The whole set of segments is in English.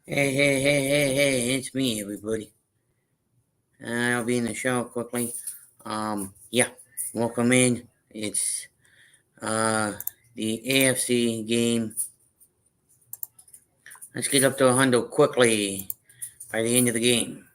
Hey, it's me, everybody. I'll be in the show quickly. Yeah, welcome in. It's the AFC game. Let's get up to 100 quickly by the end of the game.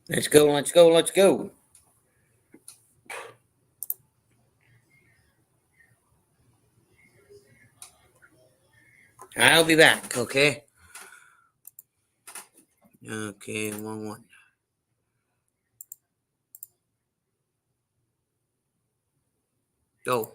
Let's go. I'll be back, okay? Okay, 1-1. Go.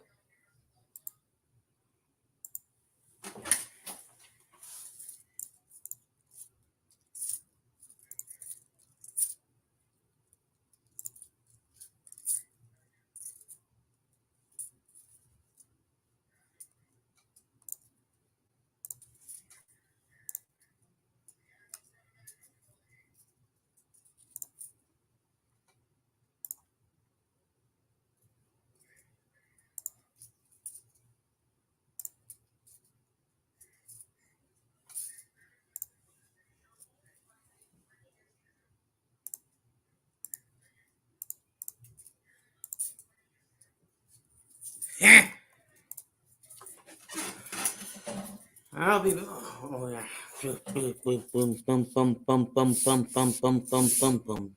Yeah. I'll be back. Oh, yeah. Bum.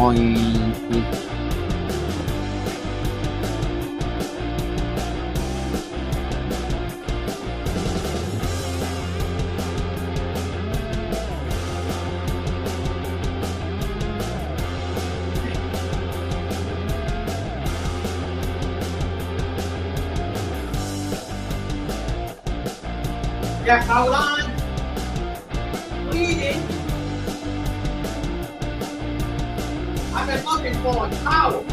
Oi. Jack, hold on. Bleeding. I've been looking for a towel.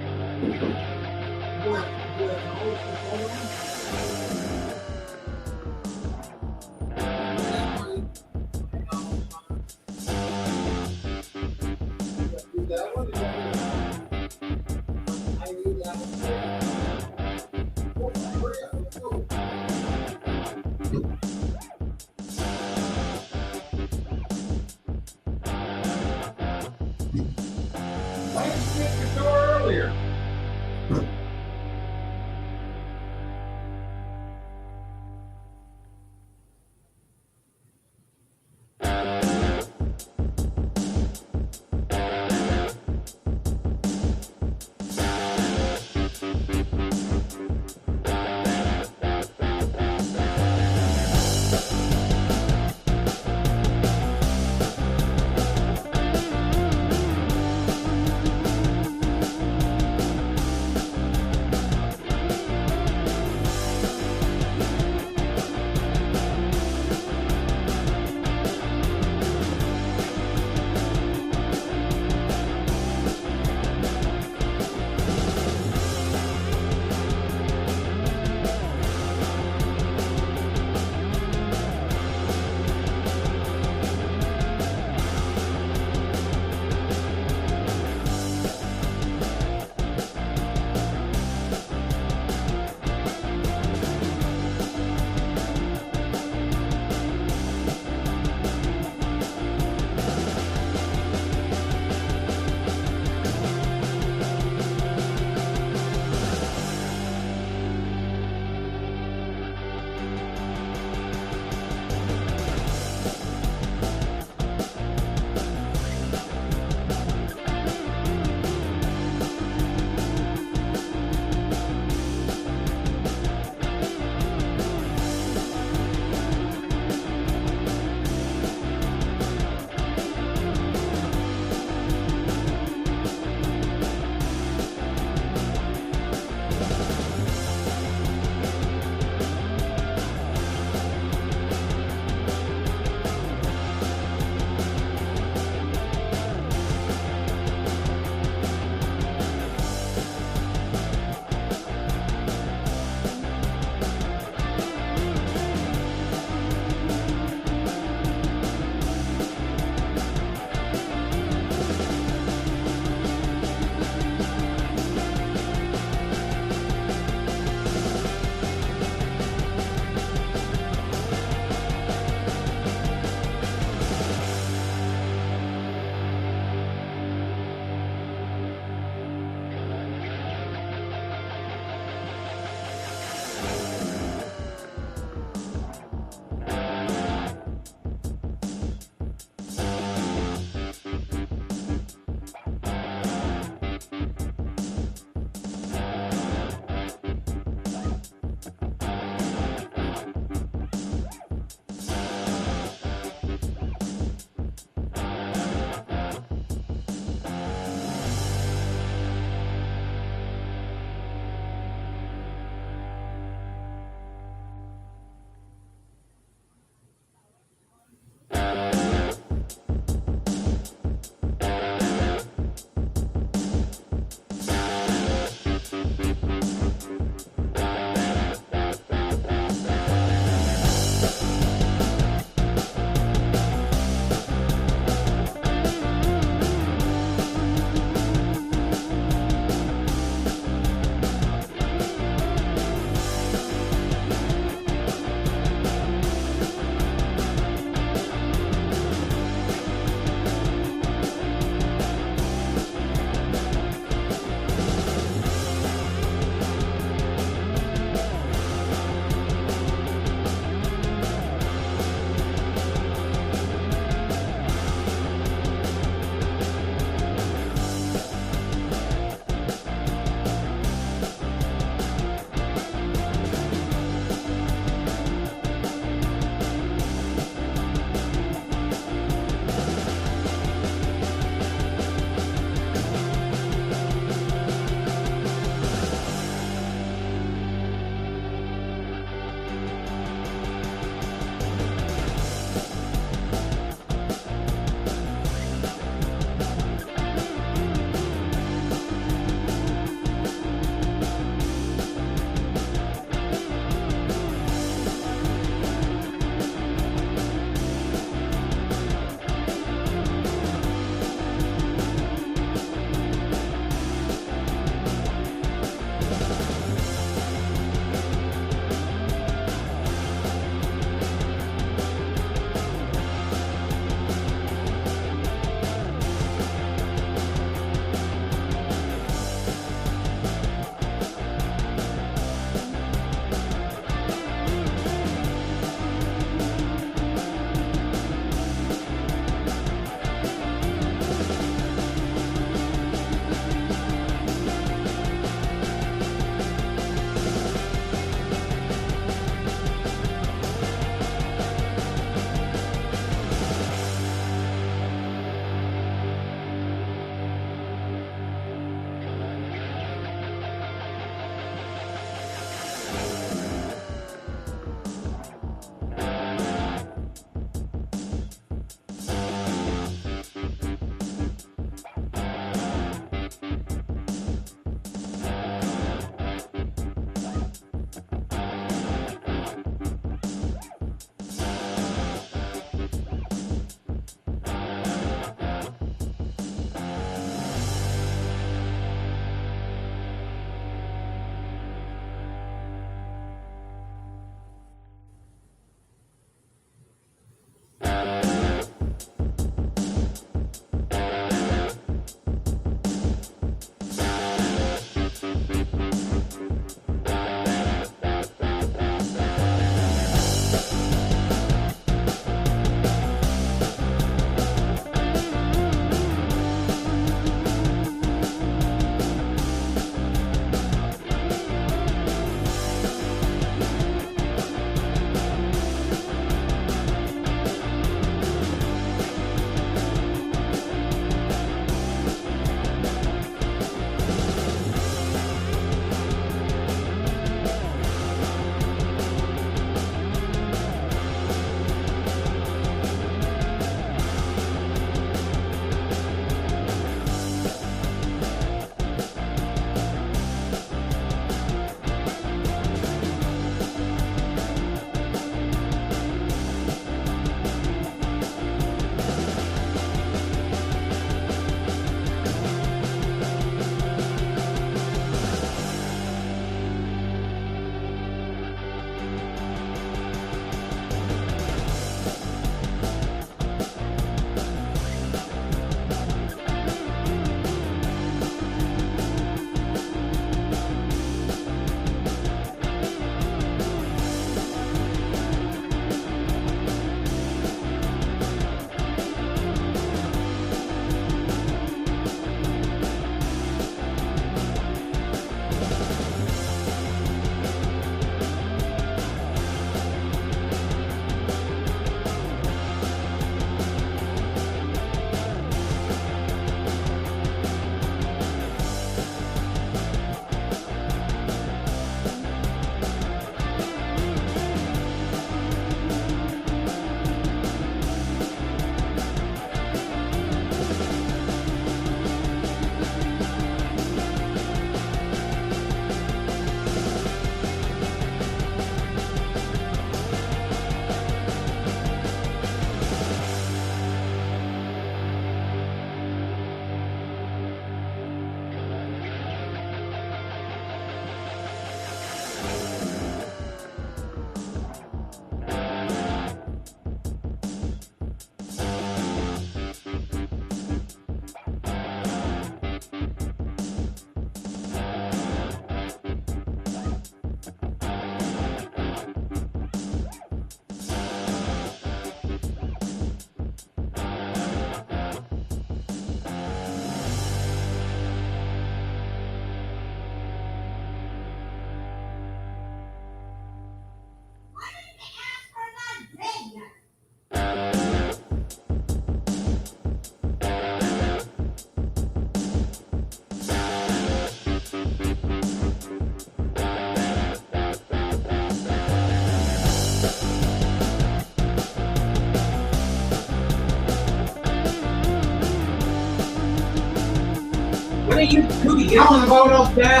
What are you two yelling about up there?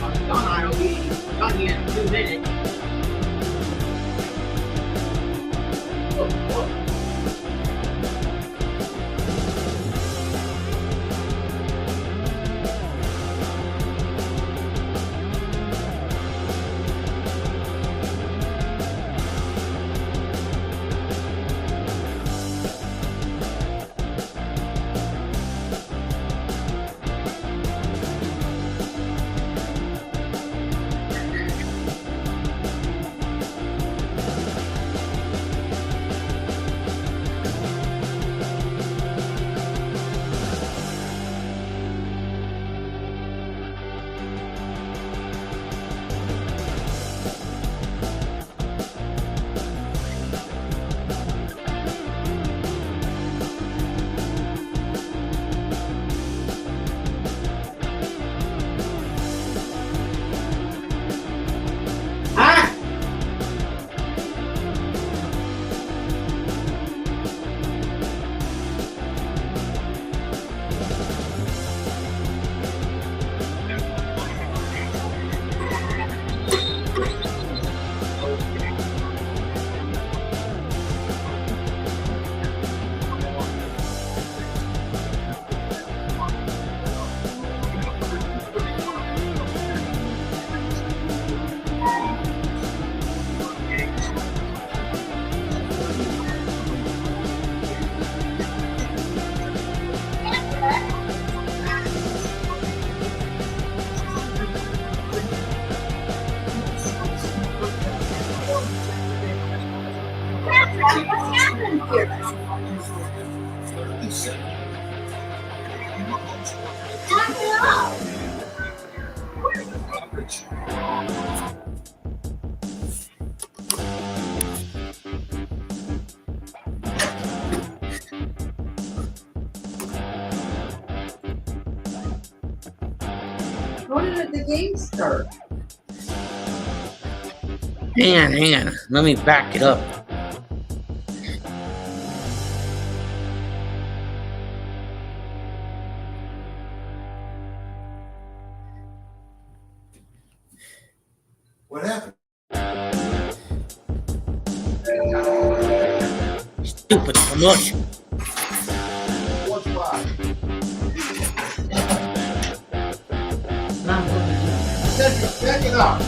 I'm done. I'll be done here in 2 minutes. When did the game start? Hang on. Let me back it up. What happened? Stupid commotion. What's why? Cedric, back it up.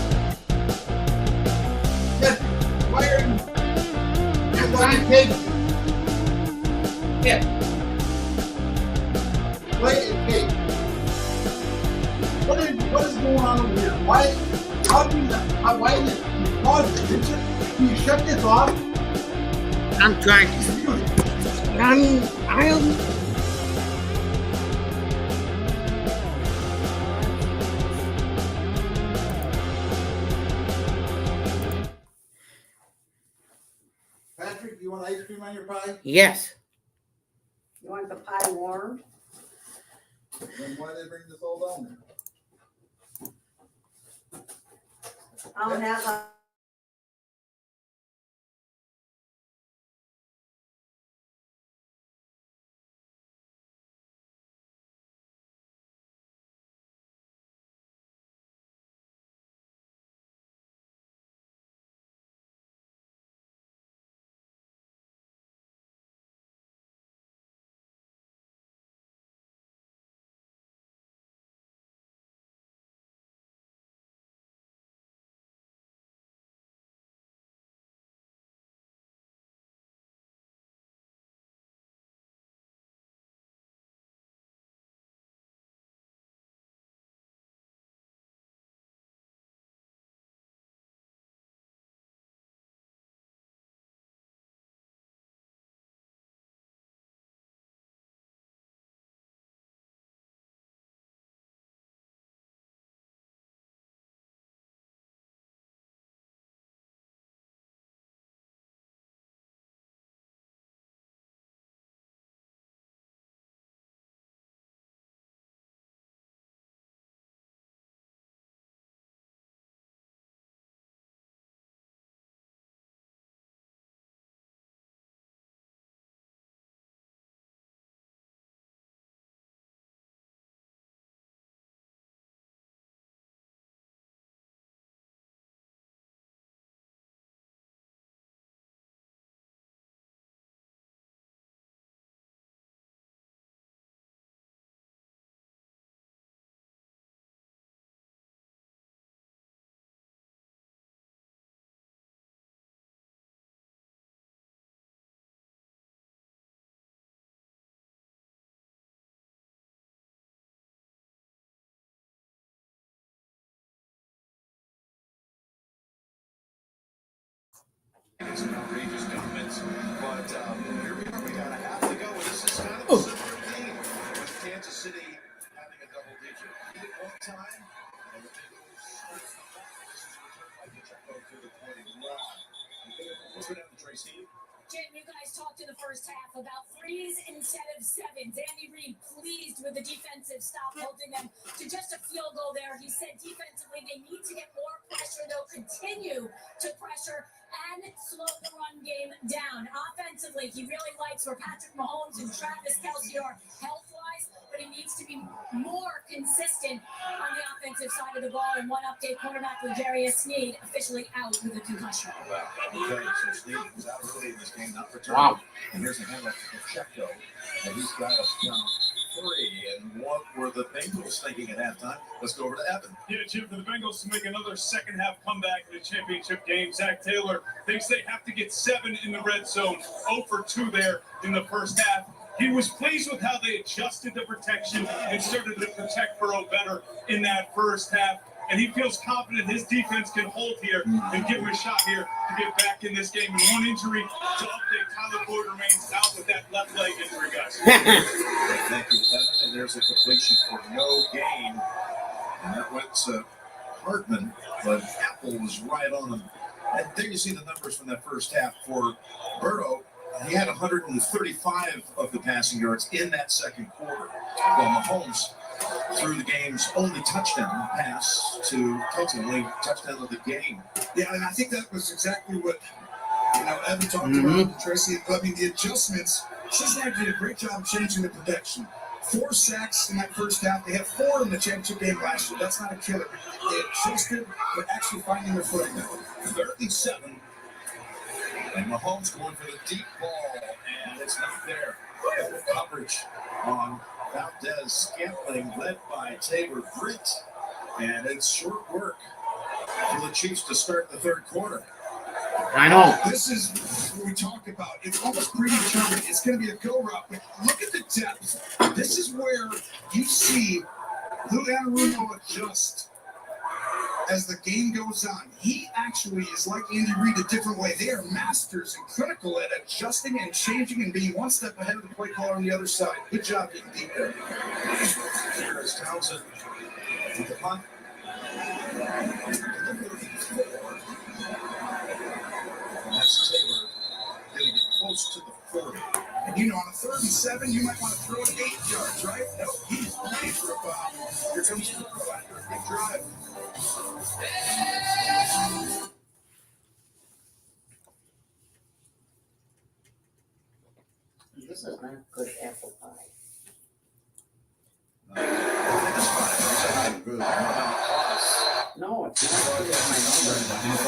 Cedric, why are you? That's why I take you. Yeah. Play and take. What is going on over here? Why? How do you? Why is it? You paused it, didn't you? Can you shut this off? I'm trying to. I'll. Patrick, do you want ice cream on your pie? Yes. You want the pie warm? Then why did they bring this all down there? I'll have a It's an outrageous dominance, but here we are. We got a half to go. This is kind of a similar game with Kansas City having a double digit lead at one time, and the Bengals switch the ball. This is returned by Pacheco to the 21. Let's go down to Tracy. Jim, you guys talked in the first half about 3s instead of 7s. Andy Reid pleased with the defensive stop, holding them to just a field goal there. He said defensively they need to get more pressure. They'll continue to pressure and slow the run game down. Offensively, he really likes where Patrick Mahomes and Travis Kelce are health-wise, but he needs to be more consistent on the offensive side of the ball. And one update, cornerback L'Jarius Sneed officially out with a concussion. Wow. Okay, so Sneed was out early in this game, not returned. Wow. And here's a handoff to Pacheco, and he's got us down 3. And what were the Bengals thinking at halftime? Let's go over to Evan. Yeah, Jim, for the Bengals to make another second-half comeback in the championship game. Zach Taylor thinks they have to get 7 in the red zone. 0 for 2 there in the first half. He was pleased with how they adjusted the protection and started to protect Burrow better in that first half. And he feels confident his defense can hold here and give him a shot here to get back in this game. And one injury to update, Tyler Boyd remains out with that left leg injury, guys. Thank you, Evan. And there's a completion for no gain. And that went to Hartman, but Apple was right on him. And there you see the numbers from that first half for Burrow. He had 135 of the passing yards in that second quarter. While Mahomes threw the game's only touchdown pass to Kelce, only touchdown of the game. Yeah, and I think that was exactly what Evan talked about, Tracy. I mean, the adjustments. Cincinnati did a great job changing the protection. 4 sacks in that first half. They had 4 in the championship game last year. That's not a killer. They adjusted, but actually finding their footing now. 37. And Mahomes going for the deep ball, and it's not there. Coverage on Valdez Scantling, led by Taylor Britt. And it's short work for the Chiefs to start the third quarter. I know. This is what we talk about. It's almost predetermined. It's going to be a go route, but look at the depth. This is where you see Lou Anarumo adjust as the game goes on. He actually is like Andy Reid a different way. They are masters and critical at adjusting and changing and being one step ahead of the play caller on the other side. Good job getting deep there. Here is Townsend with the punt. And that's Taylor getting it close to the 40. And on a 3rd and 7, you might want to throw it 8 yards, right? Nope, he's playing for a bomb. Here comes the throw after a big drive. This is not good apple pie. No, it's not good as my number.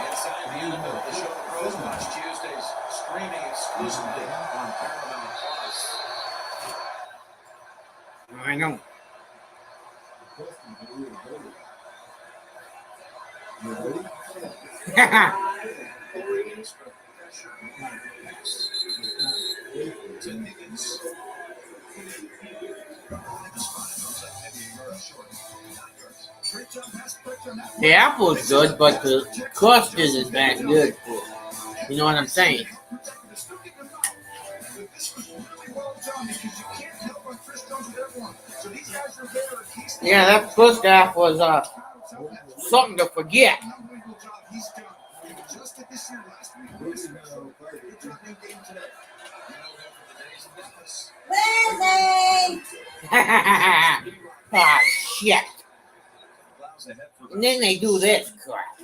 Inside the end of the show Pros Watch Tuesdays, streaming exclusively on Paramount Plus. I know. The apple's good, but the crust isn't that good for it. You know what I'm saying? Yeah, that first half was something to forget. Lily! Ah, shit. And then they do this crap.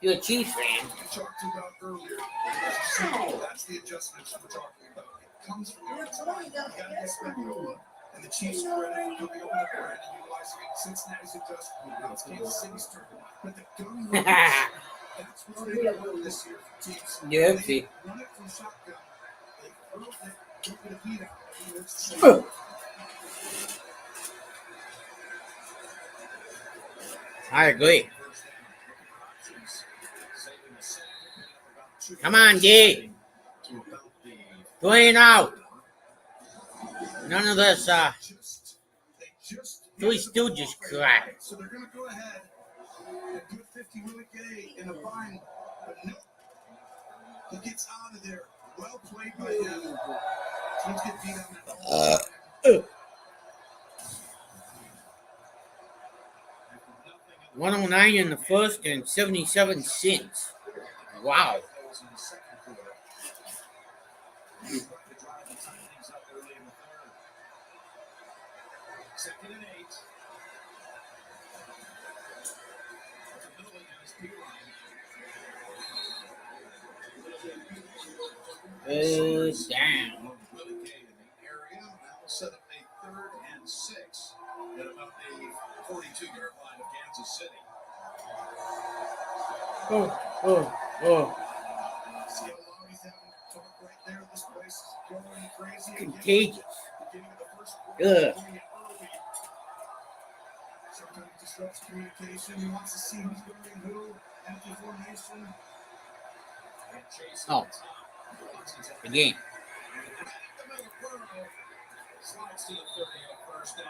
You're a Chiefs fan. We talked about earlier. That's the adjustments we're talking about. It comes from the inside. You got to get Spagnuolo. And the Chiefs are ready to coming over the ground and utilizing it. Cincinnati's adjustment. Now it's Kansas City's turn. But the gun runs. That's what they do this year for Chiefs. Yeah, see. Run it from shotgun. They throw it, don't get a heat out. And it's the same. I agree. Come on, D. Playing out. None of this, Three Stooges crap. So they're going to go ahead and put 50 Willie Gay in a bind, but no. He gets out of there. Well played by him. Teams get beat on that. 109 in the first and 77 cents. Wow. Second and 8. Down. Willie Gay in the area now set up a 3rd and 6 at about the 42-yard line of Kansas City. Oh. See how long he's having talk right there. This place is going crazy. Contagious. Beginning of the first quarter, Ugh. doing it early. Sometimes disrupts communication. He wants to see who's going who. Empty formation. And Chase Oh. The game. slides to the 30 first down.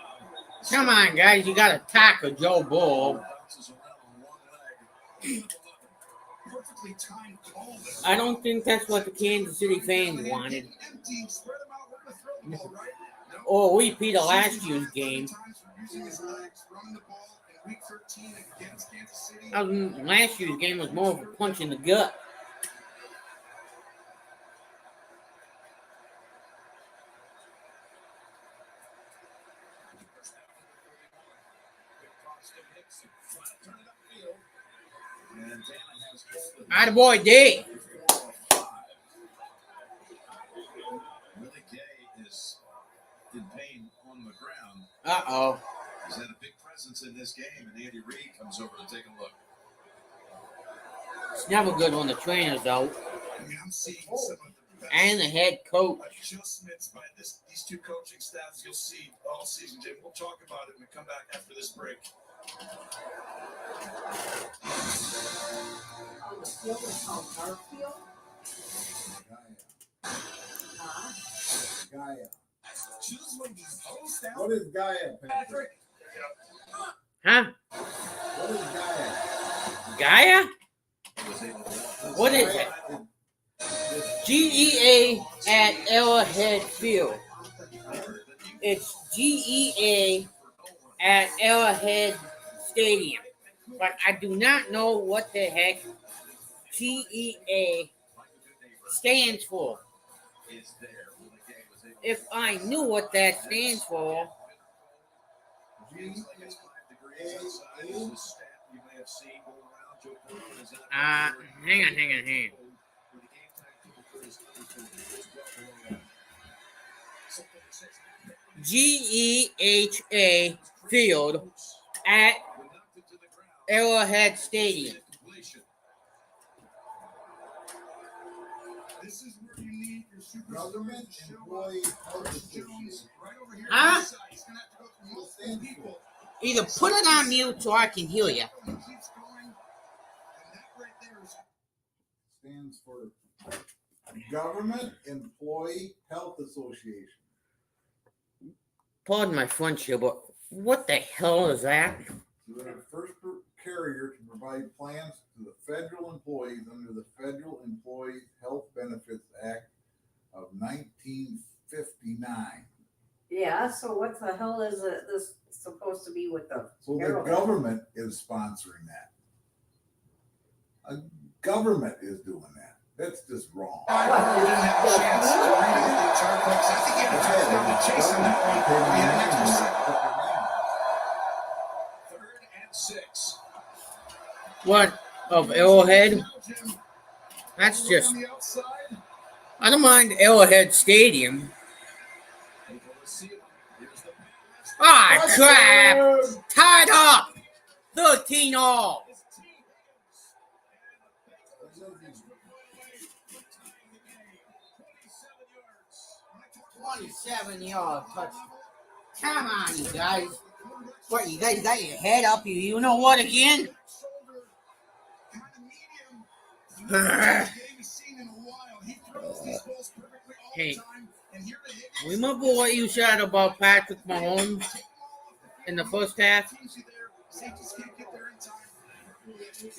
Come on, guys. You got to tackle Joe Bull. Bounces around on one leg. Perfectly timed call. I don't think that's what the Kansas City fans wanted. Empty. Spread him out. We're going to throw the ball, right? No. Or repeat of last year's game. Using his legs, running the ball in week 13 against Kansas City. Last year's game was more of a punch in the gut. Attaboy, D. Willie Gay is in pain on the ground. Uh-oh. He's had a big presence in this game, and Andy Reid comes over to take a look. It's never good when the trainer's out. I mean, I'm seeing some of the best And the head coach. adjustments by these two coaching staffs you'll see all season, Jim. We'll talk about it when we come back after this break. On the field is called Garfield. Gaia. Choose one of these posts out. What is Gaia, Patrick? Huh? What is Gaia? Gaia? What is it? GEA at Arrowhead Field. It's GEA at Arrowhead Stadium. But I do not know what the heck GEA stands for. If I knew what that stands for, hang on. GEHA Field at Arrowhead Stadium. This is where you need your super Government Employee Health Association. Jones right over here. Huh? On this side. He's gonna have to go through multiple people. Either put it on mute so I can hear you. He keeps going, and that right there is Stands for Government Employee Health Association. Pardon my French here, but what the hell is that? They're the first carrier to provide plans to the federal employees under the Federal Employee Health Benefits Act of 1959. Yeah, so what the hell is this supposed to be with the So the Arrowhead? government is sponsoring that. A government is doing that. That's just wrong. you didn't have a chance to read it in the chart books. I think you had a touchdown to chase on that one. You had an extra second. 3rd and 6. What? Of Arrowhead? Now, Jim, That's just, on the outside. I don't mind Arrowhead Stadium. Able to see it. Here's the pass. Ah, crap! Tied up! 13 all. His team wins. And the Bengals tying the game. 27 yards. 27-yard touchdown. Come on, you guys. What, you guys got your head up? You know what again? Shoulder, kind of medium. Game is seen Hey, time. And here they hit. remember what you said about Patrick Mahomes in the first half? Safeties can't get there in time.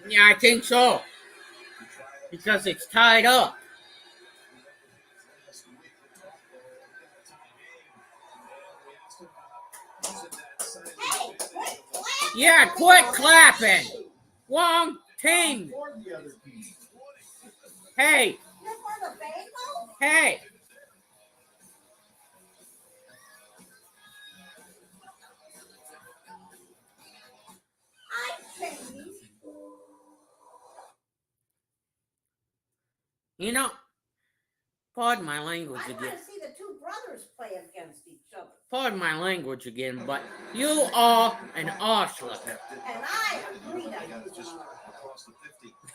Yeah, I think so. Because it's tied up. Yeah, quit clapping. Wrong team. For the other team. Hey, You're for the Bengals? hey. I changed. You know, pardon my language I again. want to see the two brothers play against each other. Pardon my language again, but you are an arseler. And I agree that They got it he's just an across the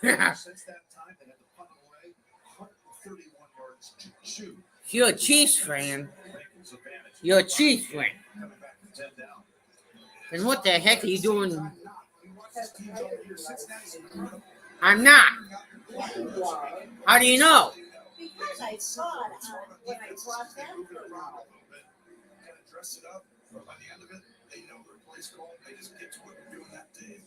50. Since that time, they had to punt away 131 yards to shoot. You're a Chiefs fan. Bengals advantage. You're a Chiefs fan. Coming back from 10 down. And what the heck are you doing? You watch this team over here. Cincinnati's incredible. I'm not. You are. How do you know? Because I saw it when I brought them Move it to around a little bit, kind of dress it up. But by the end of it, they know their play's called. They just get to what they're doing that day.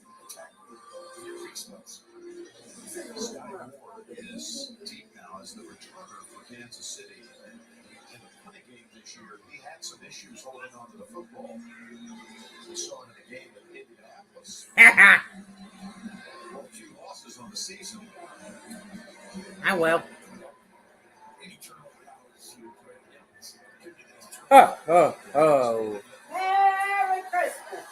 Scotty Moore is deep now as the returner for Kansas City. In the punting game this year, he had some issues holding on to the football. We saw it in a game in Indianapolis. Well, a few losses on the season. I will. Any turnover now is Oh. Merry Christmas.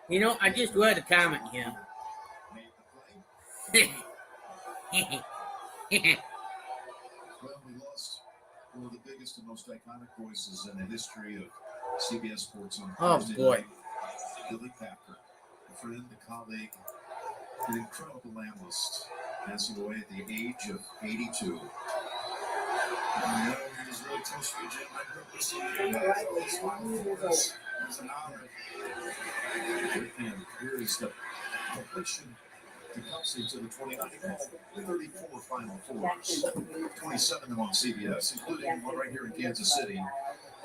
You know, I just read a comment here. Well, we lost one of the biggest and most iconic voices in the history of CBS Sports on Oh, Thursday boy. night. Billy Packer, a friend, a colleague, an incredible analyst, passing away at the age of 82. I know he was really close to you, Jim. I grew up listening to you guys all these Final Fours. It was an honor. And here is the completion to Kelsey to the 29. He called 34 Final Fours, 27 of them on CBS, including one right here in Kansas City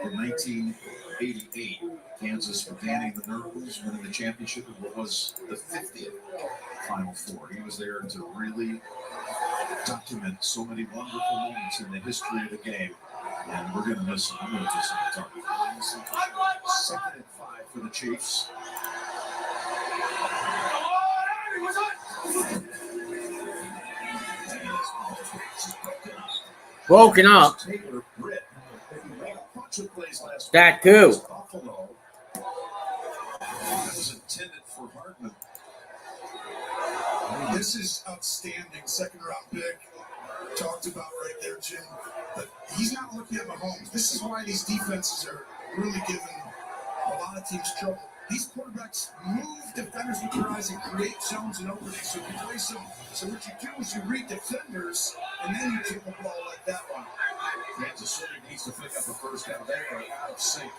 in 1988. Kansas regaining the Nervals, winning the championship of what was the 50th Final Four. He was there to really document so many wonderful moments in the history of the game. And we're going to miss him. I'm going to miss him a ton. Second and 5 for the Chiefs. Broken up. Taylor Britt. A bunch of plays last That week. too. Buffalo. That was intended for Hartman. This is outstanding. Second round pick. Talked about right there, Jim. But he's not looking at Mahomes. This is why these defenses are really giving a lot of teams trouble. These quarterbacks move defenders with their eyes and create zones and openings. So you play some. So what you do is you read defenders and then you kick the ball like that one. Kansas City needs to pick up a first down. They are out of sync.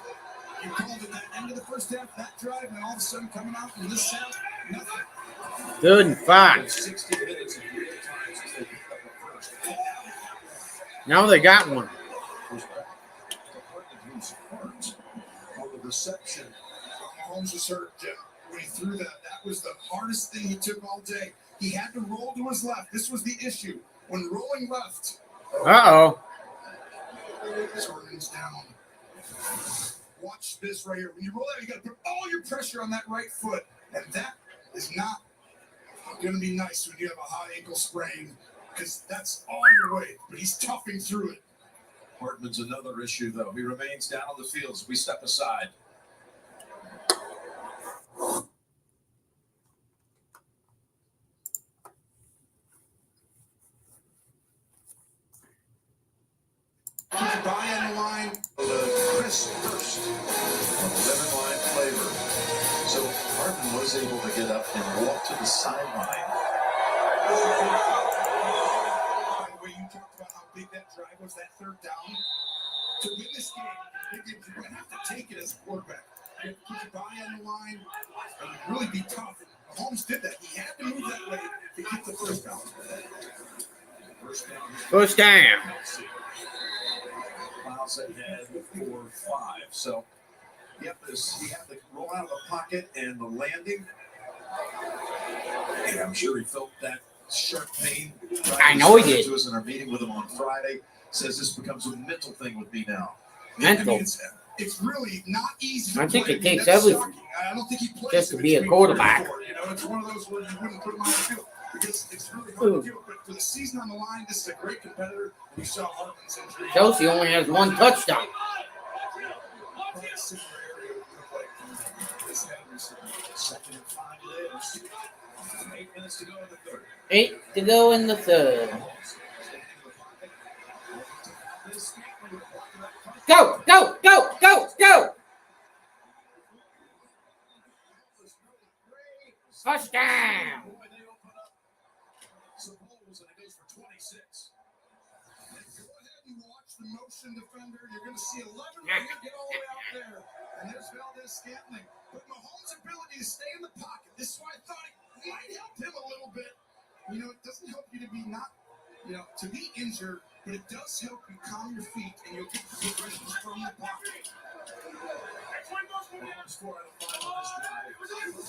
You called it that end of the first half, that drive, and all of a sudden coming out in this half, nothing. Good and fine. 60 minutes of real time since they picked up the first. Now they got one. On the reception, Mahomes was hurt, Jim. When he threw that, that was the hardest thing he took all day. He had to roll to his left. This was the issue. When rolling left, Uh-oh. Jordan's down. Watch this right here. When you roll out, you got to put all your pressure on that right foot. And that is not going to be nice when you have a high ankle sprain because that's all your weight. But he's toughing through it. Hartman's another issue, though. He remains down on the field as we step aside. Buy on the line. The crisp burst of lemon-lime flavor. So Hartman was able to get up and walk to the sideline. By the way, you talked about how big that drive was, that third down. To win this game, you're going to have to take it as a quarterback. Keep your body on the line and really be tough. Mahomes did that. He had to move that way to get the first down. First down. Miles ahead 4-5. So, yep, he had to roll out of the pocket and the landing. And I'm sure he felt that sharp pain. I know he did. To us in our meeting with him on Friday. Says this becomes a mental thing with me now. Mental. I mean, it's really not easy. I think play. it takes That's everything. shocking. I don't think he plays Just to if be it's a week quarterback. 34. You know, it's one of those where you wouldn't put him on the field because it's really hard to do. But for the season on the line, this is a great competitor. We saw Hartman's injury. Chelsea only has one touchdown. Second and 5 lives. 8 minutes to go in the third. 8 to go in the third. Go, go, go, go, go! Touchdown! The motion defender, you're going to see 11 get all the way out there, and there's Valdez-Scantling. But Mahomes' ability to stay in the pocket, this is why I thought it might help him a little bit. You know, it doesn't help you to be to be injured, but it does help you calm your feet, and you'll get progressions from the pocket. Mahomes 4 out of 5 on this drive.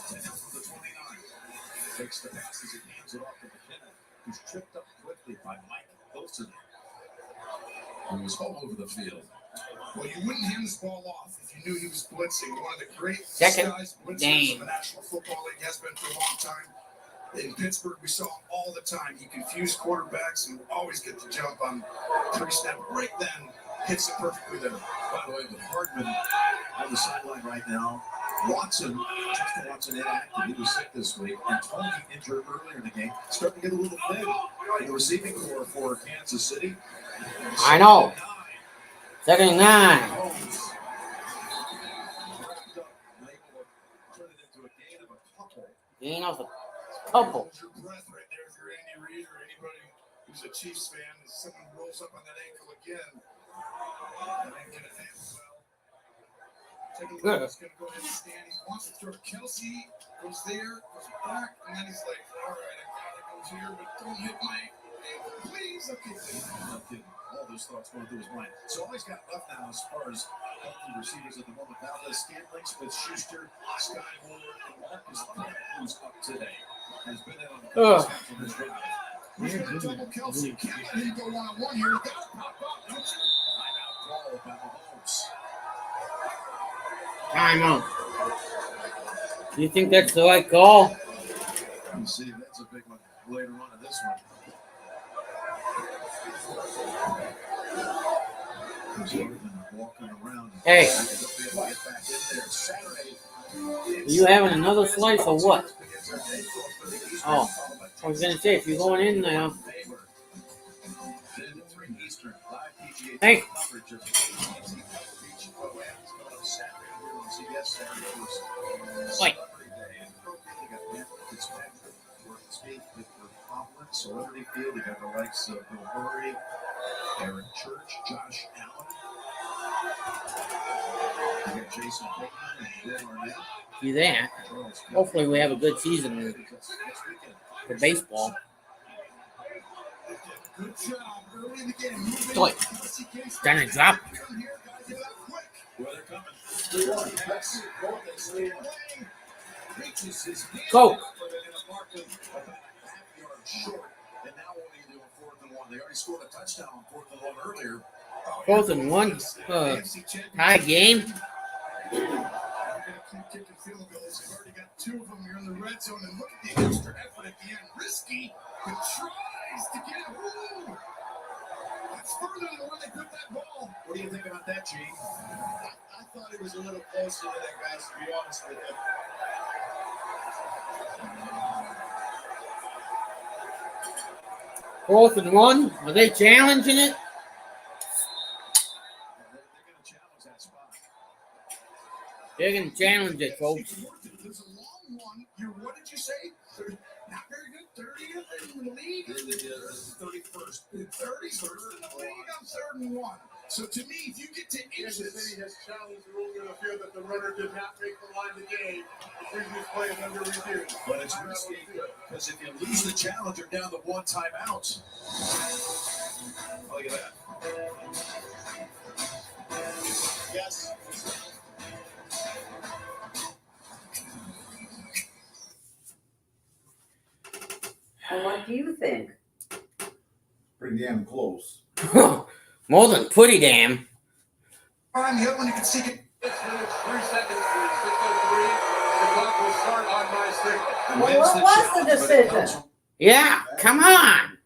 10 out from the 29. Takes the passes and hands it off to McKinnon, who's tripped up quickly by Mike Wilson. He was all over the field. Well, you wouldn't hand this ball off if you knew he was blitzing. One of the great Second disguised blitzers game. in the National Football League, has been for a long time. In Pittsburgh, we saw him all the time. He confused quarterbacks and would always get the jump on pre-snap. Right then, hits it perfectly there. By the way, with Hardman on the sideline right now, Justin Watson inactive. He was sick this week. And Tony injured earlier in the game. Starting to get a little thin in the receiving core for Kansas City. I know. 2nd and 9. Gain of a couple. Hold your breath right there if you're Andy Reid or anybody who's a Chiefs fan. If someone rolls up on that ankle again, that ain't going to end well. Take a look. He's going to go ahead and stand. He wants to throw Kelsey. Goes there, goes back, and then he's like, all right, I got it. Goes here, but don't hit my ankle, please. Okay. All those thoughts going through his mind. So all he's got left now as far as healthy receivers at the moment. Valdez-Scantling, Smith-Schuster, Sky Moore, and Marcus Brett, who's up today, has been in on the snaps on this drive. He's going to double Kelsey. Can't let him go one-on-one here. Got to pop up, don't you? Timeout call by Mahomes. Timeout. Do you think that's the right call? You see, that's a big one later on in this one. Walking around. Hey. Are you having another slice or what? Oh, I was going to say, if you're going in there. Hey. Wait. Celebrity Field, you got the likes of Bill Murray, Aaron Church, Josh Allen. You got Jason Bateman and Will Arnett. You there? Hopefully we have a good season for baseball. Good job early in the game. Boy, gonna drop. Well, they're coming. Go. Short, and now what do you do on 4th and 1? They already scored a touchdown on 4th and 1 earlier. 4th and 1. Tie game. You're going to keep kicking field goals. You've already got 2 of them. You're in the red zone, and look at the extra effort at the end. Risky, but tries to get it. Ooh. That's further than where they put that ball. What do you think about that, Gene? I thought it was a little closer to that, guys, to be honest with you. 4th and 1. Are they challenging it? They're going to challenge that spot. They're going to challenge it, folks. There's a long one. What did you say? Not very good. 30th in the league. They're the 31st. 31st in the league on 3rd and 1. So to me, if you get to Kansas inches, City has challenged the ruling on the field that the runner did not make the line of the game. The previous play is under review. But it's risky because if you lose the challenge, you're down to one timeout. Look at that. Yes. And what do you think? Pretty damn close. More than pretty damn. on the other one, you can see it. 6 minutes, 3 seconds, 6:03. The clock will start on my signal. Well, Wins what the was the challenge, but it decision? comes- Yeah, come on.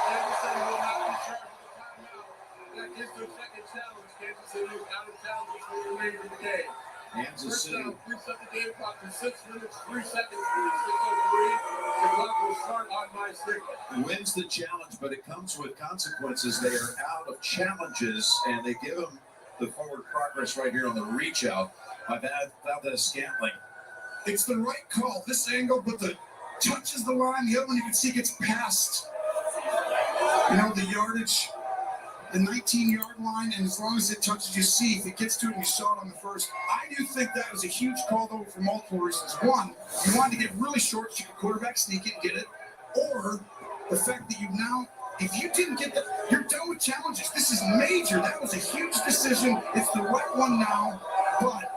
Anderson will not be charged with a timeout. That is their second challenge. Kansas City is out of town before the remainder of the game. Kansas First City. down, reset the game clock to 6 minutes, 3 seconds, 6:03. The clock will start on my signal. Wins the challenge, but it comes with consequences. They are out of challenges, and they give them the forward progress right here on the reach out. By Valdez Scantling. It's the right call. This angle, but the touches the line. The other one, you can see gets past. The yardage, the 19-yard line, and as long as it touches, you see if it gets to it, and you saw it on the first. I do think that was a huge call, though, for multiple reasons. One, you wanted to get really short so you could quarterback sneak it and get it, or the fact that you now, if you didn't get that, you're done with challenges. This is major. That was a huge decision. It's the right one now, but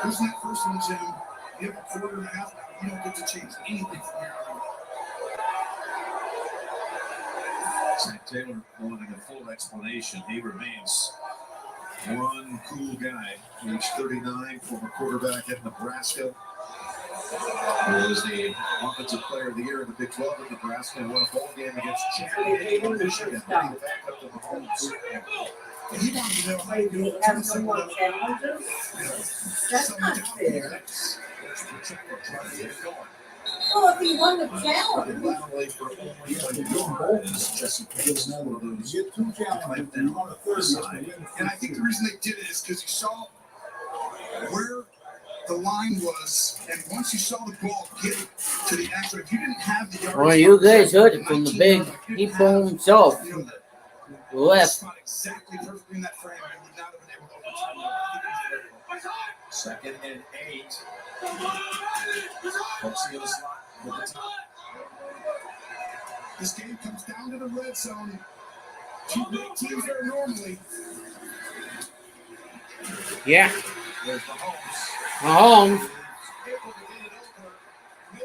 losing that first one, Jim, you have a quarter and a half now. You don't get to change anything from here on out. Zach Taylor wanting a full explanation. He remains one cool guy. Age 39, former quarterback at Nebraska. He was the offensive player of the year in the Big 12 at Nebraska and won a bowl game against Cincinnati, Michigan. Back up to Mahomes. And he wanted to know how you Maybe do have some more challenges? That's not fair. Trying to get it going. Well, if he won the challenge. Laterally for only a yard is Jesse Bates, one of those You get two challenges, you want a third one to win. And I think the reason they did it is because you saw where the line was, and once you saw the ball get to the actual, if you didn't have the yardage, Well, you guys heard it from the big people himself. Left. spot exactly perfectly in that frame, and would not have been able to overturn it. I think it was very close. 2nd and 8. Hooks the other slot with the top. This game comes down to the red zone. Two great teams there normally. Yeah, There's Mahomes. Mahomes. Able to get it over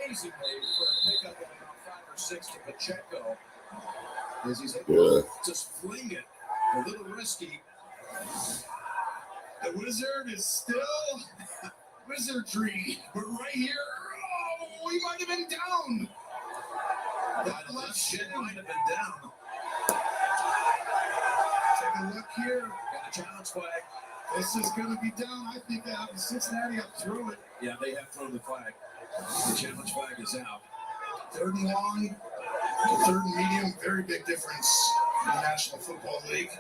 amazingly for a pickup of about 5 or 6 to Pacheco. As he's able to just fling it. A little risky. The wizard is still wizardry. But right here, oh, he might have been down. That left Shit shin. might have been down. Take a look here. Got a challenge flag. This is going to be down. I think Cincinnati will throw it. Yeah, they have thrown the flag. The challenge flag is out. 3rd and long, to 3rd and medium. Very big difference in the National Football League.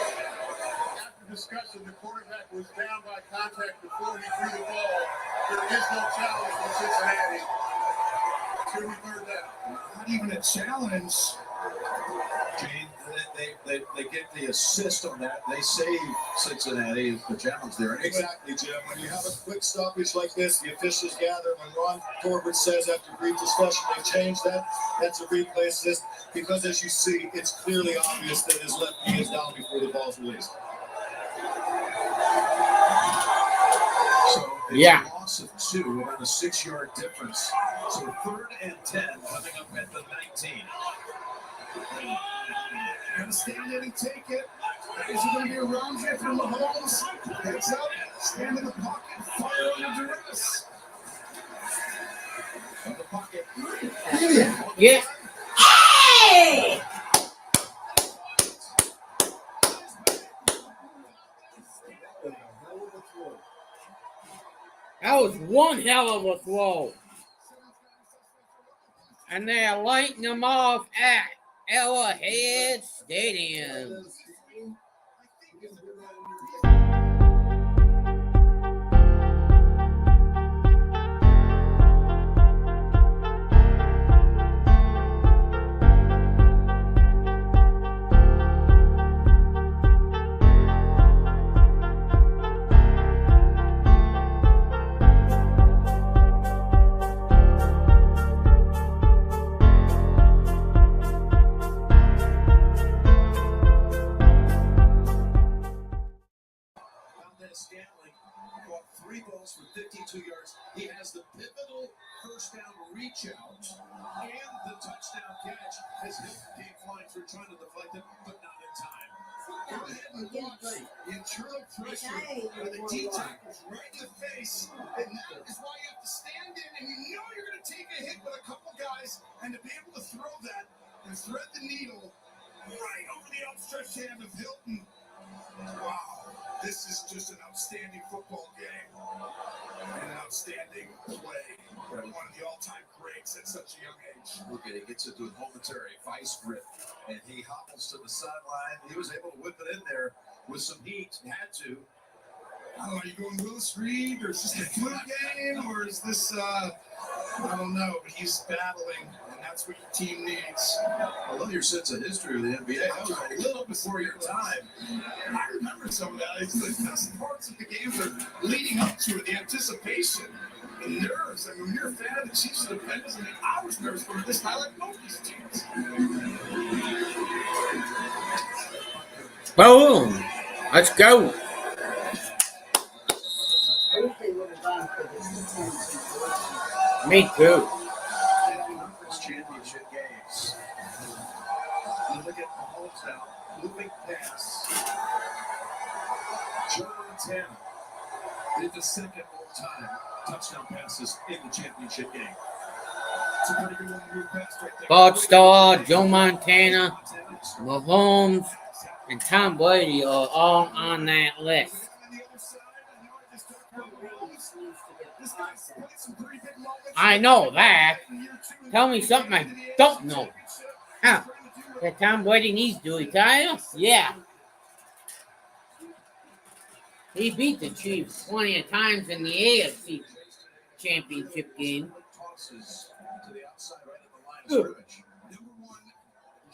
After discussion, the quarterback was down by contact before he threw the ball. There is no challenge from Cincinnati. It's going to be 3rd down. Not even a challenge. Gene, they get the assist on that. They save Cincinnati. The challenge there. Exactly, Jim. When you have a quick stoppage like this, the officials gather. When Ron Corbett says after brief discussion they changed that, that's a replay assist because, as you see, it's clearly obvious that his left knee is down before the ball's released. So it's Yeah. a loss of 2, about a 6-yard difference. So 3rd and 10 coming up at the 19. You're going to stand in and take it. Guys are going to be around you from Mahomes. Heads up, stand in the pocket, fire under duress. From the pocket. Yeah. Hey! That was one hell of a throw. And they're lighting them off at Arrowhead Stadium. reach out and the touchdown catch as Hilton came flying through trying to deflect it, but not in time. Go ahead and watch the internal pressure of the D tackles right in the face, and that is why you have to stand in, and you know you're going to take a hit with a couple guys, and to be able to throw that and thread the needle right over the outstretched hand of Hilton. Wow, this is just an outstanding football game and an outstanding play. One of the all-time greats at such a young age. Look at it, gets into a momentary vice grip, and he hobbles to the sideline. He was able to whip it in there with some heat. He had to. Are you going Willis Reed, or is this a flu game, or is this, I don't know, but he's battling, and that's what your team needs. I love your sense of history of the NBA. That was a little before your time. I remember some of that. It's the best parts of the games are leading up to it, the anticipation, the nerves. I mean, when you're a fan of the Chiefs and the Bengals, I mean, I was nervous for this. I like both these teams. Boom. Let's go. I wish they would have gone for this attention. Me too. Conference championship games. You look at Mahomes now, moving pass. Joe Montana did the second all-time touchdown passes in the championship game. It's a pretty good one to move past right there. Bud Starr, Joe Montana, Mahomes, and Tom Brady are all on that list. I know that. Tell me something I don't know. Huh. That Tom Brady needs to retire? Yeah. He beat the Chiefs plenty of times in the AFC Championship Game. Number one,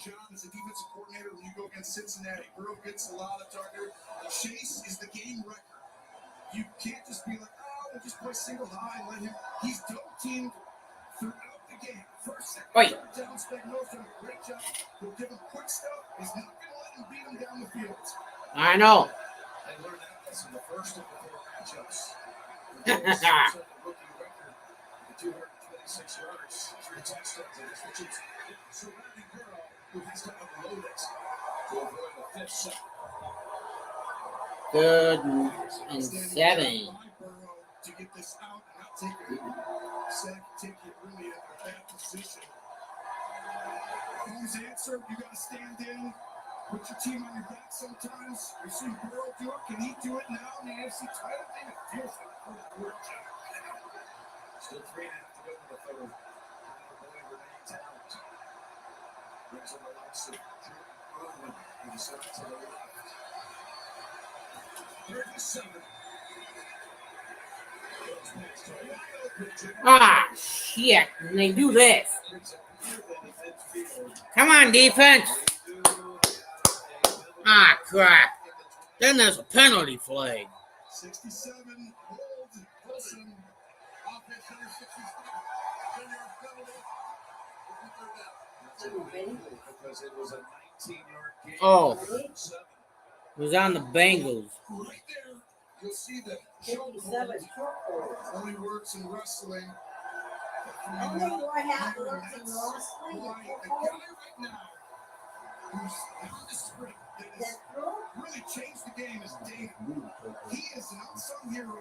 John is a defensive coordinator when you go against Cincinnati. Burrow gets a lot of target. Chase is the game record. You can't just be like, oh, we'll just play single high and let him. He's double teamed throughout the game. First, second, Wait. third down, Spagnuolo's done a great job. He'll give him quick stuff. He's not going to let him beat him down the field. I know. They learned that lesson the first of the four matchups. Ha, ha, ha. Rookie record, 226 yards, 3 touchdowns against the Chiefs. Surrounding Burrow, who has to unload it to avoid a fifth sack. 3rd and 7. To get this out and not take a sack, take it really in a bad position. Mahomes' answer, you got to stand in, put your team on your back sometimes. We've seen Burrow do it. Can he do it now in the AFC title game? It feels like a fourth quarter. Still 3.5 to go in the third. Remaining talent. Brings on the likes of Drew Irwin, who decided to the left. 37. Ah, shit. And they do this. Come on, defense. Ah, crap. Then there's a penalty flag. 67, hold, Wilson, offense 160. Because it was a 19-yard game. Oh. It was on the Bengals. Right there, you'll see that 57 only works in wrestling. Only what happened works in wrestling. Why a guy right now who's on the sprint that has really changed the game is Dave. He is an unsung hero,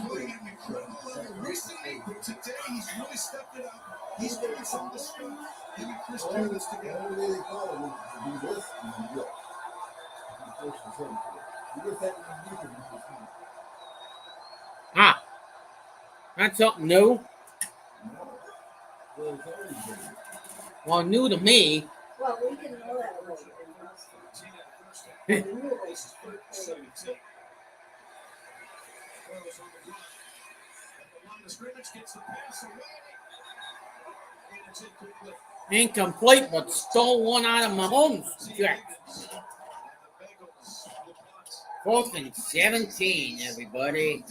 playing at an incredible level recently, but today he's really stepped it up. He's doing some of the stuff. Him and Chris do this together. Ah, that's something new. Well, new to me. Well, we didn't know that was in wrestling. We knew it was Incomplete, but stole one out of Mahomes' check. 4th and 17, everybody.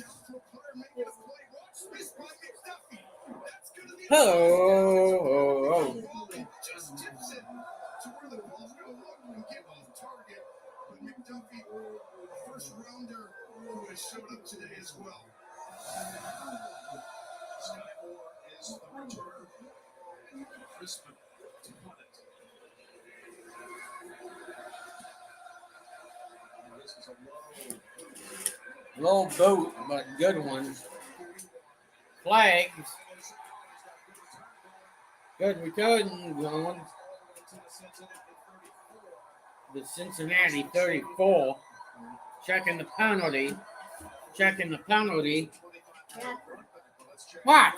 Oh. Just tips it to where the ball's going to look and get on target. But McDuffie, a first rounder who has showed up today as well. Sky Moore is the return. Crispin to punt it. This is a Low boot, but good one. Flags. Good return going. The Cincinnati 34. Checking the penalty. Checking the penalty. What?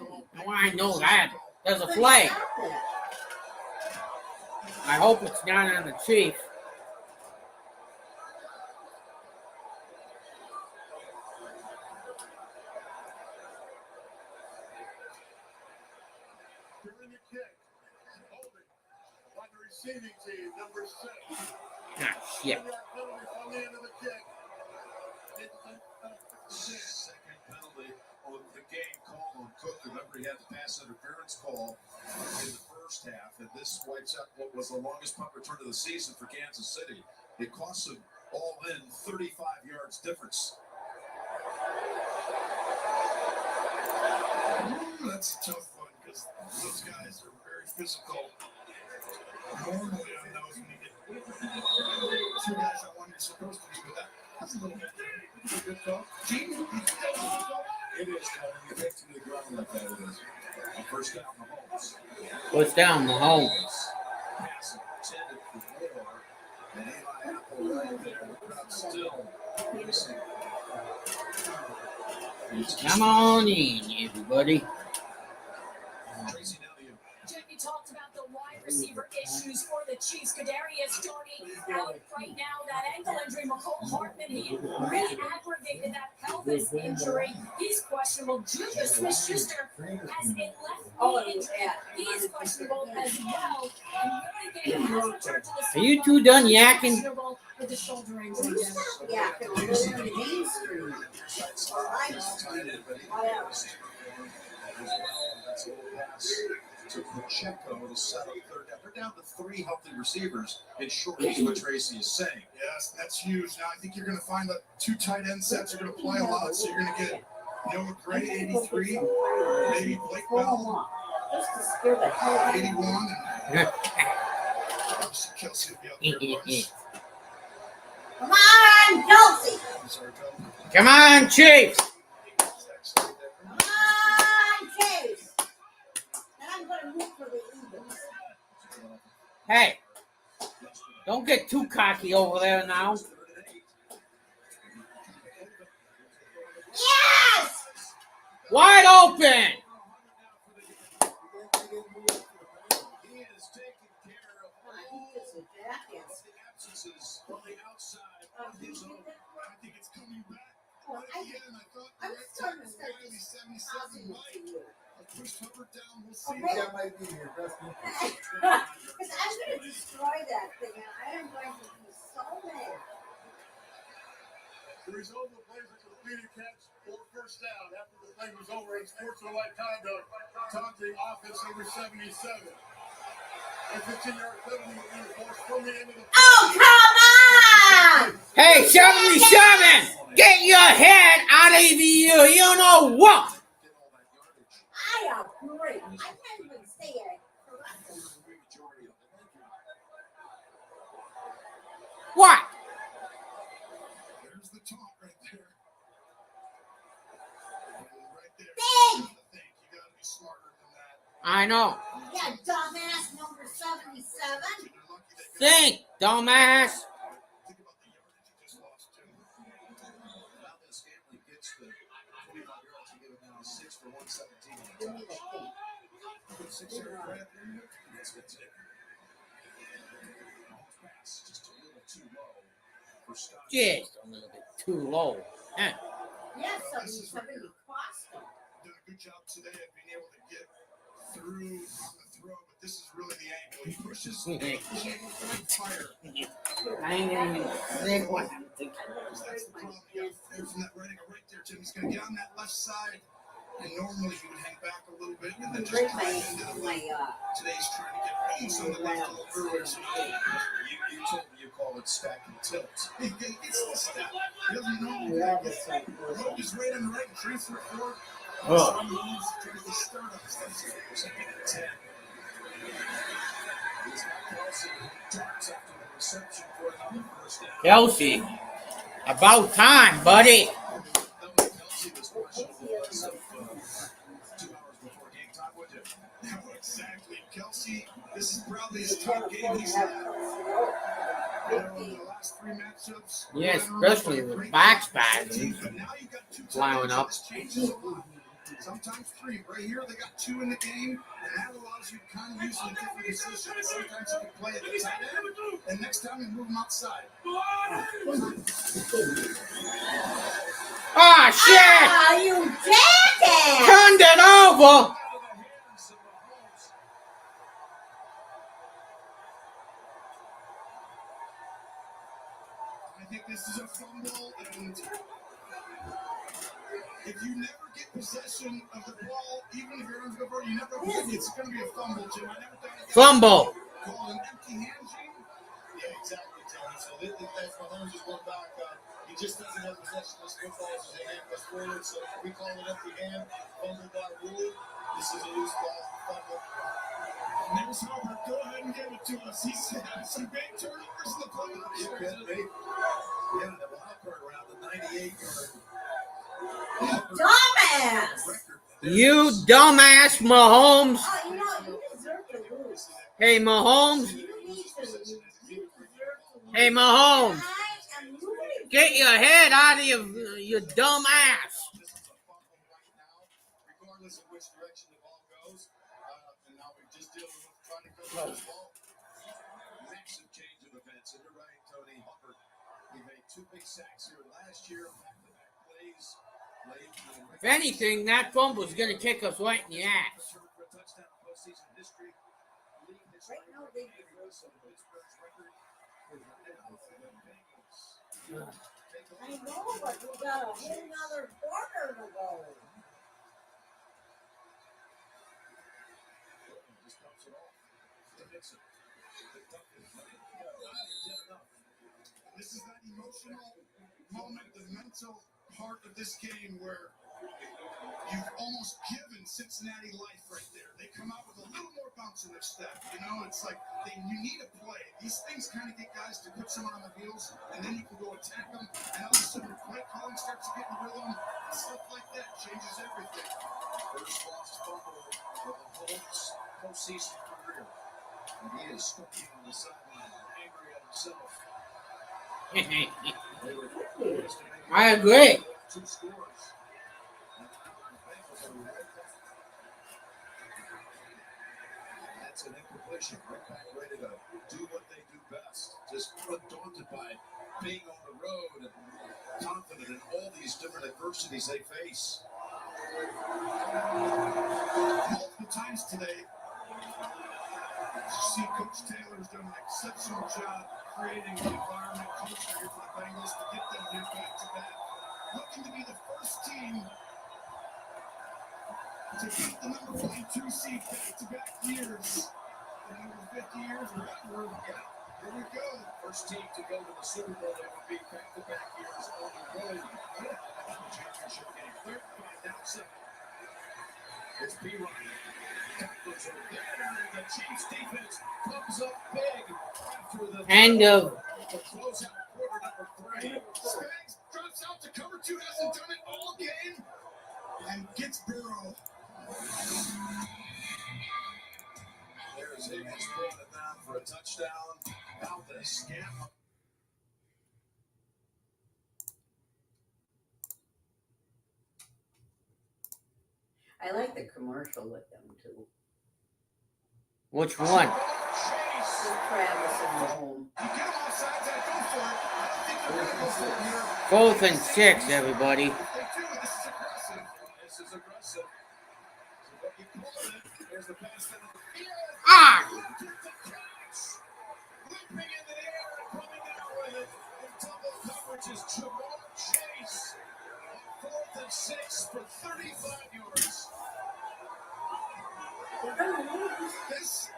Oh, I know that. There's a flag. I hope it's not on the Chief. During the kick, holding on the receiving team, number 6. Ah, shit. Penalty on the end of the kick. second penalty of the game called on Cook. Remember, he had the pass interference call in the first half, and this wipes out what was the longest punt return of the season for Kansas City. It costs them all in 35 yards difference. That's a tough one because those guys are very physical. Normally on those, when you get 2 guys on one, you're supposed to do that. That's a little bit good call. It is tough. You get to the ground like that. It is. On first down, Mahomes. What's down, Mahomes? Pass intended for more. And Eli Apple right there. The crowd still racing. Come on in, everybody. Tracy, now to you. Jimmy talked about the wide receiver issues for the Chiefs. Kadarius Toney out right now. That ankle injury. McCole Hartman, he re-aggravated that pelvis injury. He's questionable. Juju Smith-Schuster has a left knee injury. He is questionable as well. And Willie Gay has returned to the Are you two done yakking? questionable with the shoulder injury. Yeah, it was in the Main Street. Tied in, but he missed. That's a little pass to Pacheco to set up third down. They're down to 3 healthy receivers in short, is what Tracy is saying. Yes, that's huge. Now I think you're going to find that 2 tight end sets are going to play a lot, so you're going to get Noah Gray, 83, maybe Blake Bell, Just to scare the hell out of me. 81, and obviously Kelsey will be out there a bunch. Come on, Kelsey. I'm sorry, Bill. Come on, Chiefs. Come on, Chase. And I'm going to root for the Eagles. Hey, don't get too cocky over there now. Yes! Wide open. He is taking care of I think all this is jackass. the absences from the outside of his own. I think it's coming back. Well, Right at the end, I thought I'm the right starting to tackle start Riley, 77 tossing it Mike. to you. I pushed Hubbard down. We'll see. Okay. That might be here. Trust me. Because I'm going to destroy that thing, and I am going to be so mad. The result of the plays are completed catch or first down after the play was over in sportsmanlike conduct, taunting offense number 77. A 15-yard penalty will be enforced from the end of the Oh, come on! Hey, 77, get your head out of the you know what? I agree. I can't even say it correctly. What? There's the taunt right there. And right there. Big! You gotta be smarter than that. I know. Yeah, dumbass number 77. They're lucky they Think, dumbass. think about the yardage you just lost too. Now this Stanley gets the 25 yards to give it now 6 for 117. Give me the thing. 6-yard grab. That's the tick. Mahomes pass just a little too low for Scott. Just a little bit too low. Huh. Yeah, 77, you crossed them. Did a good job today of being able to get through on the throw, but this is really the angle. He pushes fire. I ain't even think what I'm thinking. That's the problem. There's that right there, Tim. He's going to get on that left side, and normally he would hang back a little bit and then just Break dive into the left. my Today he's trying to get loose on the left a little earlier. So You told me you call it stack and tilt. he gets the step. He doesn't know. Yeah, that's right. Rope is right on the right, transfer forward. Oh. Kelsey, about time, buddy. Exactly. Kelsey, this is probably his top game he's had. The last 3 matchups. Yeah, especially with back spasms flying up. Sometimes 3. Right here, they got 2 in the game, and that allows you to kind of use them in different positions. Sometimes you can play at the tight end, and next time you move them outside. Ah, shit! Oh, you jackass! Turned it over! I think this is a fumble, and if you never get possession of the ball, even if you're on the board, you never it's going to be a fumble, Jim. I never thought it Fumble. called an empty hand, Gene. Yeah, exactly, Tony. So that's Mahomes is going back. He just doesn't have possession of this football as his hand goes forward. So we call it empty hand, fumble by rule. This is a loose ball, fumble. And there's Harvard. Go ahead and give it to us. He's had some big turnovers in the playoffs. Yeah, the wild card around the 98-yard. Dumbass! You dumbass Mahomes. Oh, you know, you deserve to lose. Hey, Mahomes. You need to lose. You deserve to lose. Hey, Mahomes. I am rooting. Get your head out of your dumb ass. This is a fumble right now, regardless of which direction the ball goes. And now we're just dealing with trying to go this ball. Massive change of events. And you're right, Tony. He made 2 big sacks here last year. Back-to-back plays. If anything, that fumble's going to kick us right in the ass. Right now, they I know, but we got a whole nother quarter to go. This is that emotional moment, the mental part of this game where you've almost given Cincinnati life right there. They come out with a little more bounce in their step. You know, it's like you need a play. These things kind of get guys to put someone on the heels, and then you can go attack them. And all of a sudden, your play calling starts to get in rhythm. Stuff like that changes everything. First lost fumble of Mahomes' postseason career. And he is smoking on the sideline, angry at himself. I agree. 2 scores. That's an incompletion. Right back ready to do what they do best. Just undaunted by being on the road and confident in all these different adversities they face. Multiple times today, you see Coach Taylor's done an exceptional job creating the environment culture here for the Bengals to get them here back to back. Looking to be the first team to beat the number 22 seed back to back years. In over 50 years, we're here we go. First team to go to the Super Bowl that would be back-to-back years on the road. Championship game. Third down 7. It's B. Ryan. Tackles are there. The Chiefs defense comes up big after the End of. to close out quarter number 3. Spags drops out to cover 2, hasn't done it all game, and gets Burrow. There's Higgins pulling it down for a touchdown. Out the scam. I like the commercial with them too. Which one? With Travis and Mahomes. You get them off sides, I go for it. I don't think they're going to go for it here. 4th and 6, everybody. If they do, this is aggressive. This is aggressive. So what you call it? There's the pass down the field. Ah! Looping in the air and coming down with it. In double coverage is Jamar Chase. 4th and 6 for 35 yards. This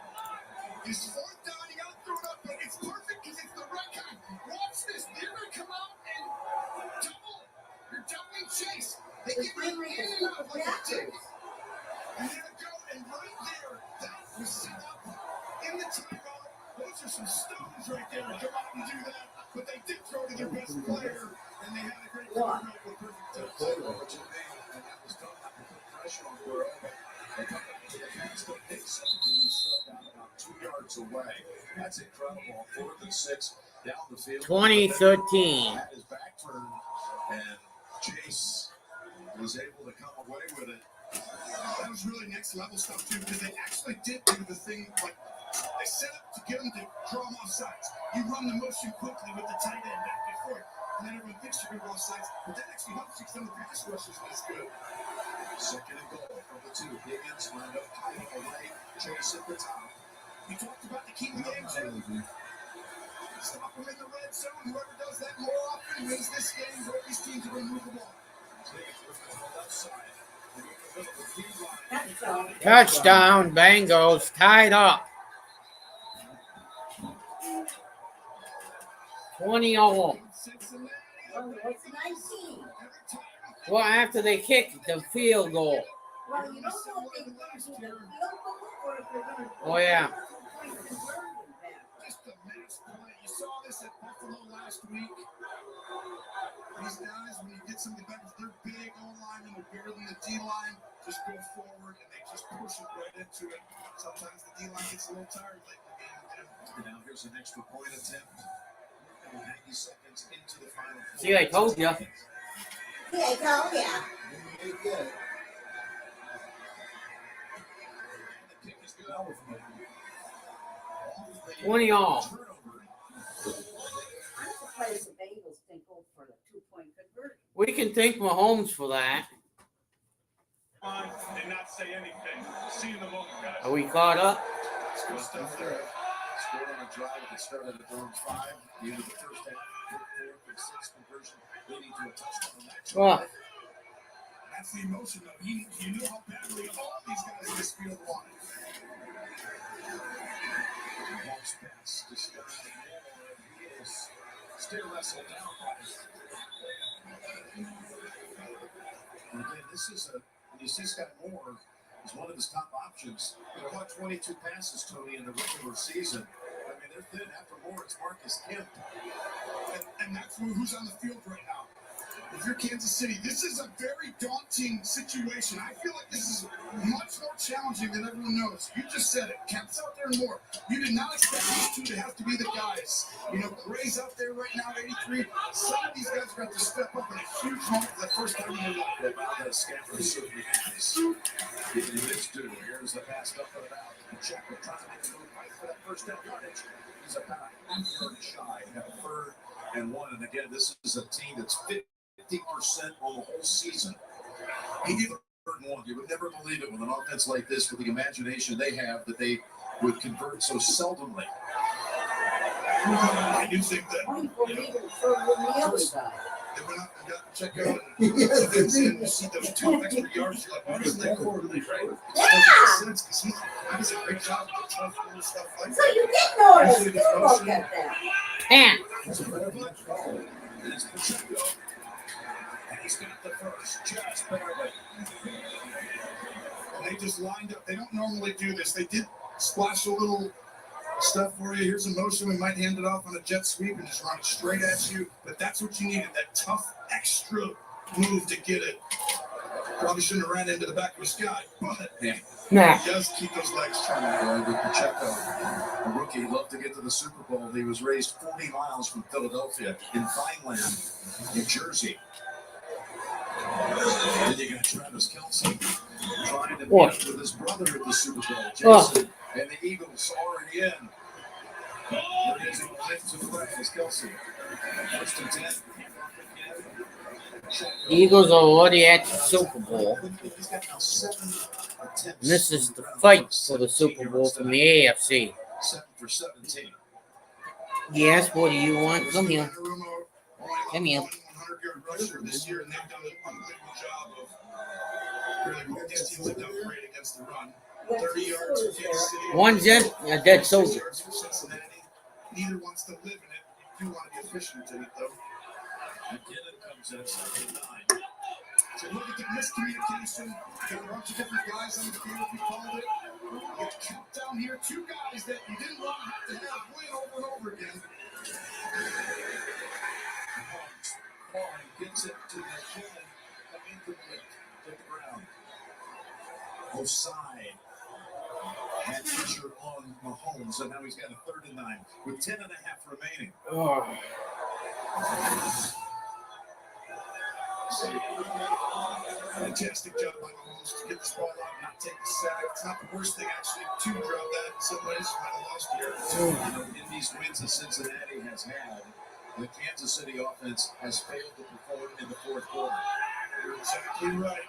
is 4th down. You got to throw it up, but it's perfect because it's the right kind. Watch this. They're going to come out and double. You're doubling Chase. They get in and out. like a tick. And there it go, and right there, that was set up in the timeout. Those are some stones right there to come out and do that. But they did throw to their best player, and they had a great quarterback with perfect touch. And that was tough not to put pressure on Burrow. They come back to the pass to Dixon, who's shoved out about 2 yards away. That's incredible. 4th and 6 down the field. 2013. Had his back turned, and Chase was able to come away with it. That was really next level stuff too, because they actually did do the thing like they set up to get them to draw them off sides. You run the motion quickly with the tight end back and forth, and then everyone thinks you're going to go off sides, but that actually helps you because the pass rush is as good. 2nd and goal from the 2. Higgins lined up tight away. Chase at the top. We talked about the key to the game too. Stop them in the red zone. Whoever does that more often wins this game. Both these teams are unmovable. Touchdown, Bengals, tied up. 20-all. Cincinnati. Well, it's 19. Well, after they kicked the field goal. Well, you don't know if they're going to do the field goal or if they're going to Oh, yeah. Just a mass play. You saw this at Buffalo last week. These guys, when you get something back, they're big O-line and they're bigger than the D-line. Just go forward and they just push it right into it. Sometimes the D-line gets a little tired late in the game. And now here's an extra point attempt. 90 seconds into the final. See, I told you. Yeah, I told ya. The kick is good. 20-all. I'm surprised the Bengals didn't go for the 2-point conversion. We can thank Mahomes for that. On and not say anything. See you in the moment, guys. Are we caught up? It's good stuff there. Scored on a drive that started at around 5. The end of the first half. 4th and 6 conversion leading to a touchdown. Well, That's the emotion, though. You knew how badly all these guys in this field wanted. Bounce pass to Scott Moore. He is still wrestled down. And again, this is when you see Scott Moore is one of his top options. You know, about 22 passes, Tony, in the regular season. I mean, they're thin after Moore. It's Marcus Kemp. And that's who's on the field right now. If you're Kansas City, this is a very daunting situation. I feel like this is much more challenging than everyone knows. You just said it. Kemp's out there and more. You did not expect these two to have to be the guys. You know, Gray's out there right now at 83. Some of these guys are going to have to step up in a huge moment for the first time in their life. Yeah, that Stanford certainly has. Giving him his due. Here's the pass up and out. Pacheco trying to make a move right for that first down yardage. He's about a half yard shy. Got a 3rd and 1. And again, this is a team that's 50% on the whole season. 3rd and 1. You would never believe it with an offense like this, with the imagination they have, that they would convert so seldomly. I do think that, you know, they went up and got Pacheco and you see those 2 extra yards. You're like, why doesn't that go really right? It makes sense because he does a great job with the tough little stuff like So that. you did notice. You look at that. damn. It's a better block call. And it's Pacheco. And he's got the first, just barely. And they just lined up. They don't normally do this. They did splash a little stuff for you. Here's a motion. We might hand it off on a jet sweep and just run it straight at you. But that's what you needed, that tough extra move to get it. Probably shouldn't have ran into the back of his guy, but Nah. he does keep those legs turning. With Pacheco, a rookie, loved to get to the Super Bowl. He was raised 40 miles from Philadelphia in Vineland, New Jersey. Then you got Travis Kelce trying to meet up with his brother at the Super Bowl. Jason and the Eagles already in. There it is, to the right is Kelce. 1st and 10. The Eagles are already at the Super Bowl. He's got now 7 attempts. And this is the fight for the Super Bowl from the AFC. 7 for 17. Yes, what do you want? Come here. Come here. 100-yard rusher this year, and they've done an unbelievable job of really what these teams have done great against the run. 30 yards for Kansas City. One's a dead soldier. 6 yards for Cincinnati. Neither wants to live in it. You do want to be efficient in it, though. McKinnon comes in at 79. To look at the miscommunication, got a bunch of different guys on the field, we called it. You count down here 2 guys that you didn't want to have win over and over again. Warren gets it to the human, incomplete, hit the ground. Offside. Had pressure on Mahomes, and now he's got a 3rd and 9 with 10 and a half remaining. Fantastic job by Mahomes to get this ball out, not take the sack. It's not the worst thing, actually, to drop that in some ways. Might have lost here. In these wins that Cincinnati has had, the Kansas City offense has failed to perform in the 4th quarter. You're exactly right.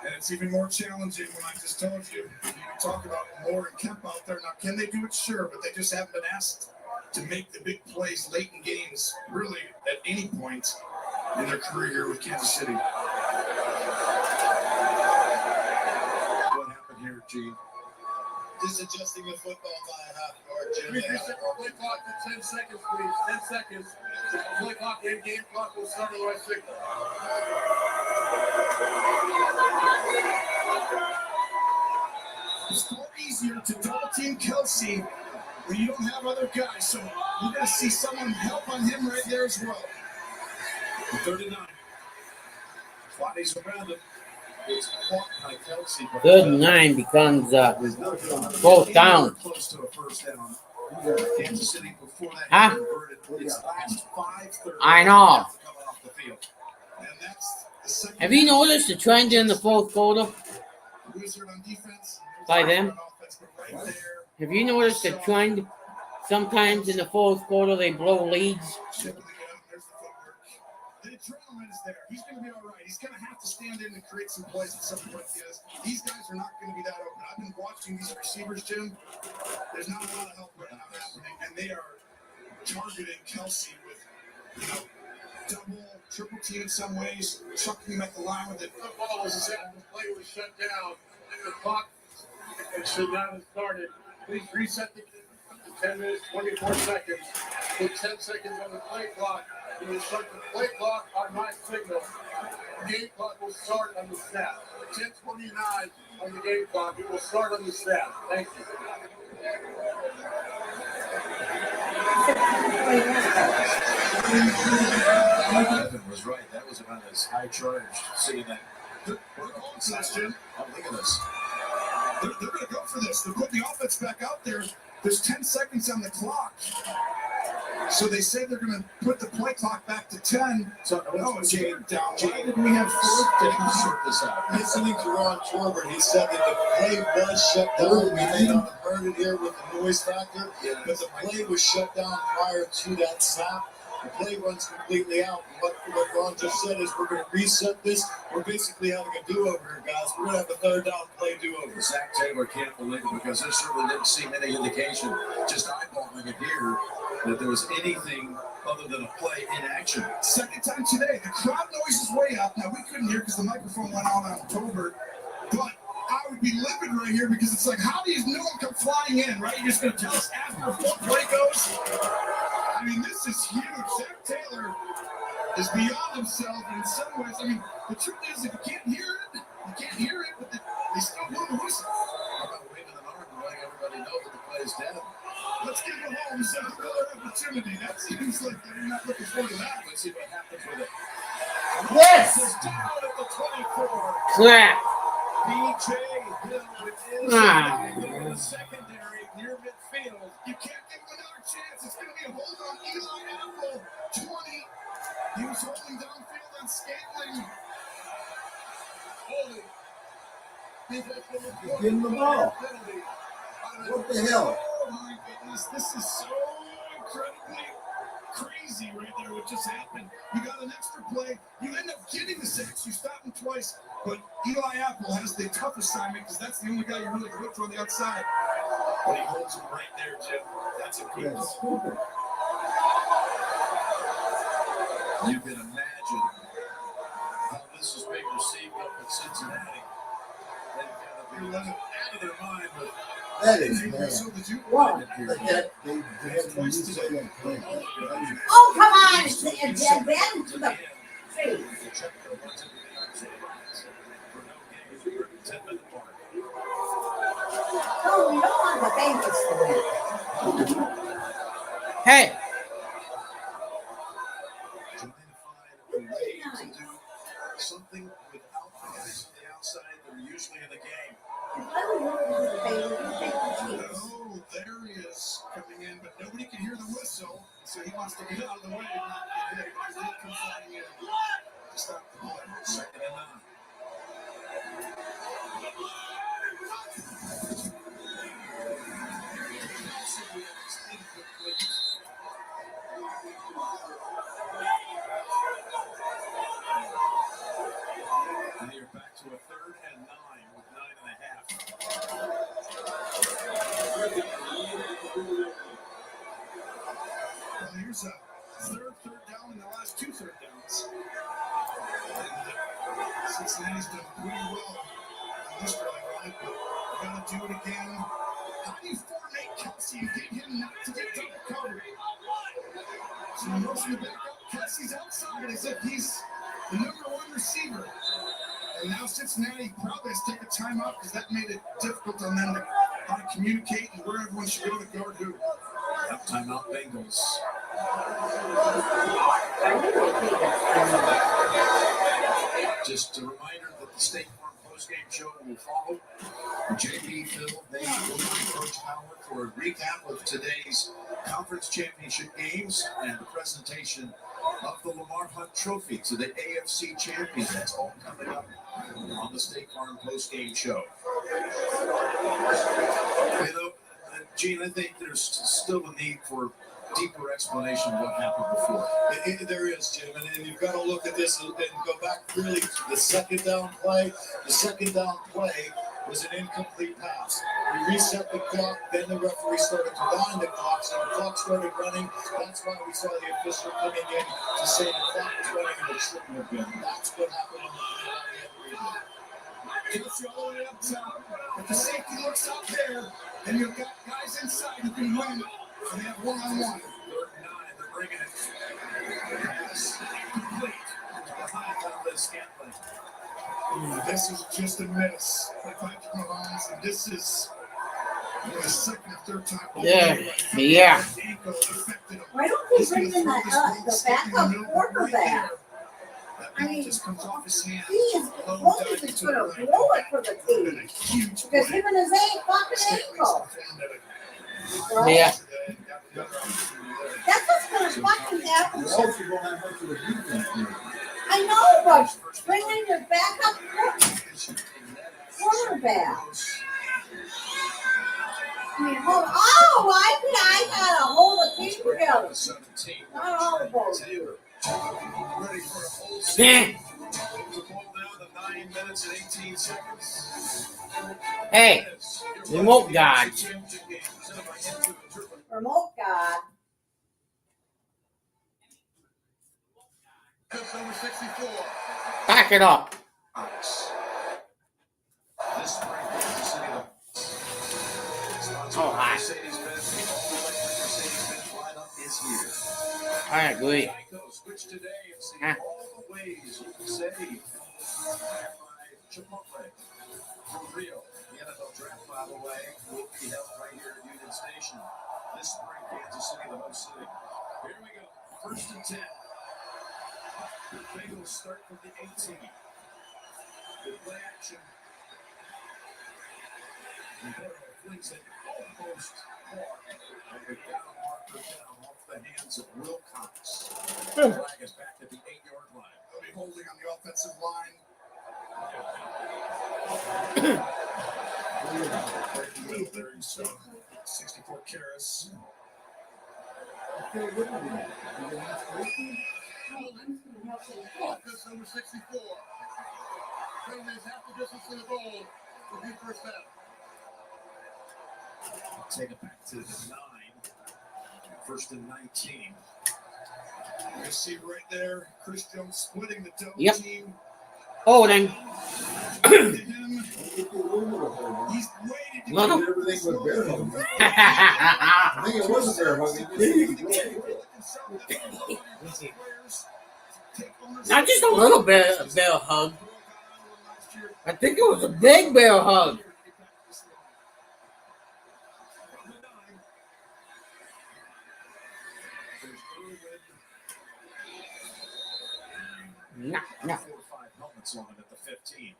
And it's even more challenging when I just told you. You talk about Moore and Kemp out there. Now, can they do it? Sure, but they just haven't been asked to make the big plays late in games, really, at any point in their career here with Kansas City. What happened here, Gene? Just adjusting the football by a half guard, Jim. Reset the play clock to 10 seconds, please. 10 seconds. The play clock and game clock will start on the right signal. It's far easier to double team Kelsey when you don't have other guys. So you're going to see someone help on him right there as well. 3rd and 9. Bodies around him. It's caught by Kelsey. 3rd and 9 becomes 4th down. Close to a 1st down. Kansas City before that Huh? converted its last 5 third I know. coming off the field. And that's the second. Have you noticed the trend in the 4th quarter Wizard on defense. by them? Offense, but right there. Have you noticed the trend? Sometimes in the 4th quarter they blow leads. Chipping it out. There's the footwork. The adrenaline is there. He's going to be all right. He's going to have to stand in and create some plays at some point. Because these guys are not going to be that open. I've been watching these receivers, Jim. There's not a lot of help right now happening, and they are targeting Kelsey with, double, triple team in some ways, chucking him at the line with it. The ball was set. The play was shut down. The clock should not have started. Please reset the 10 minutes, 24 seconds. Put 10 seconds on the play clock. You will start the play clock on my signal. The game clock will start on the snap. 10:29 on the game clock. It will start on the snap. Thank you. Evan was right. That was about as high charged. Seeing that. We're going to this, Jim. Oh, look at this. They're going to go for this. They'll put the offense back out there. There's 10 seconds on the clock. So they say they're going to put the play clock back to 10. So, No, it's Jane, down. Jane, Why did we have 4th down? sort this out. Listening to Ron Torbert, he said that the play was shut down. We may not have heard it here with the noise factor, but the play was shut down prior to that snap. The play runs completely out. What Ron just said is we're going to reset this. We're basically having a do-over here, guys. We're going to have a 3rd down play do-over. Zach Taylor can't believe it because there certainly didn't seem any indication, just eyeballing it here, that there was anything other than a play in action. Second time today. The crowd noise is way up. Now, we couldn't hear because the microphone went out on Tolbert, but I would be livid right here because it's like, how do you know them come flying in, right? You're just going to tell us after full play goes? I mean, this is huge. Zach Taylor is beyond himself in some ways. I mean, the truth is, if you can't hear it, but they still blow the whistle. How about waving an arm and letting everybody know that the play is dead? Let's give Mahomes another opportunity. That seems like they're not looking forward to that. Let's see what happens with it. Yes! This is down at the 24. Crap! B.J. Hill within the secondary near midfield. You can't give him another chance. It's going to be a hold on Eli Apple. 20. He was holding downfield on Scantling. Holding. Give him the ball. What the hell? Oh my goodness. This is so incredibly crazy right there what just happened. You got an extra play. You end up getting the sacks. You stop him twice. But Eli Apple has the tough assignment because that's the only guy you really can look for on the outside. But he holds him right there, Jim. That's a good call. You can imagine how this is being received up in Cincinnati. They've got to be out of their mind with That is So bad. did you? Wow. They had to use that play. Oh, come on, Ben. Jeez. Oh, we don't want the Bengals to win. Hey, Trying to find a way to do something without the guys on the outside that are usually in the game. If I were rooting for the Bengals, I'd take the Chiefs. Oh, there he is coming in, but nobody can hear the whistle, so he wants to get out of the way and not get hit. He did come flying in to stop the play. Second and 9. Now you're back to a 3rd and 9 with 9.5. Well, here's a third down in the last 2 third downs. Cincinnati's done pretty well on this drive, right? But we're going to do it again. How do you formate Kelsey and get him not to get double covered? So you motion to back up. Kelsey's outside as if he's the number 1 receiver. And now Cincinnati probably has to take a timeout because that made it difficult on them to how to communicate and where everyone should go to guard who. Timeout Bengals. Just a reminder that the State Farm postgame show will follow. JP, Phil, Nate, and Coach Howard for a recap of today's conference championship games and the presentation of the Lamar Hunt Trophy to the AFC champions. That's all coming up on the State Farm postgame show. You know, Gene, I think there's still a need for deeper explanation of what happened before. There is, Jim, and you've got to look at this and go back really to the second down play. The second down play was an incomplete pass. We reset the clock, then the referee started to wind the clock, so the clock started running. That's why we saw the official coming in to say the clock was running and it shouldn't have been. That's what happened on the play. Kelsey all the way up top. If the safety looks out there, then you've got guys inside who can win. And they have 1-on-1. 3rd and 9, they're bringing it. Pass complete. Behind Valdez Scantling. This is just a miss by Patrick Mahomes, and this is the second or third time. Yeah. Why don't they bring in the backup quarterback? I mean, just comes off his hand. he is always just going to blow it for the team. Huge Because him and his fucking ankle. Right? Yeah. That's what's going to fucking happen. You also don't have much of a defense. I know, but bring in your backup quarterback. I mean, I got to hold the team together. 17. Not all of them. Taylor. Ready for a full Yeah. The ball down to 9 minutes and 18 seconds. Hey, remote guard. Remote God. Number 64. Back it up. This spring, Kansas City. Oh, hi. Mercedes-Benz, the all-electric Mercedes-Benz lineup is here. I agree. Switch today and see Huh. all the ways you can save. By Chipotle from Rio. The NFL draft, by the way, will be held right here at Union Station this spring. Kansas City, the host city. Here we go. 1st and 10. The Bengals start from the 18. Good play action. And Burrow flings it almost far. And the down marker down off the hands of Wilcox. Flag is back at the 8-yard line. They'll be holding on the offensive line. There you go. 64 carries. Offense number 64. Penalties half the distance to the goal. Will be first down. Take it back to the 9. 1st and 19. You see right there, Chris Jones splitting the double Yep. team. Holding. Him. He's waiting to Well. get Everything was bare. I think it wasn't bare. Take Not just a little bit of bear hug. I think it was a big bear hug. No. 4 or 5 helmets on him at the 15.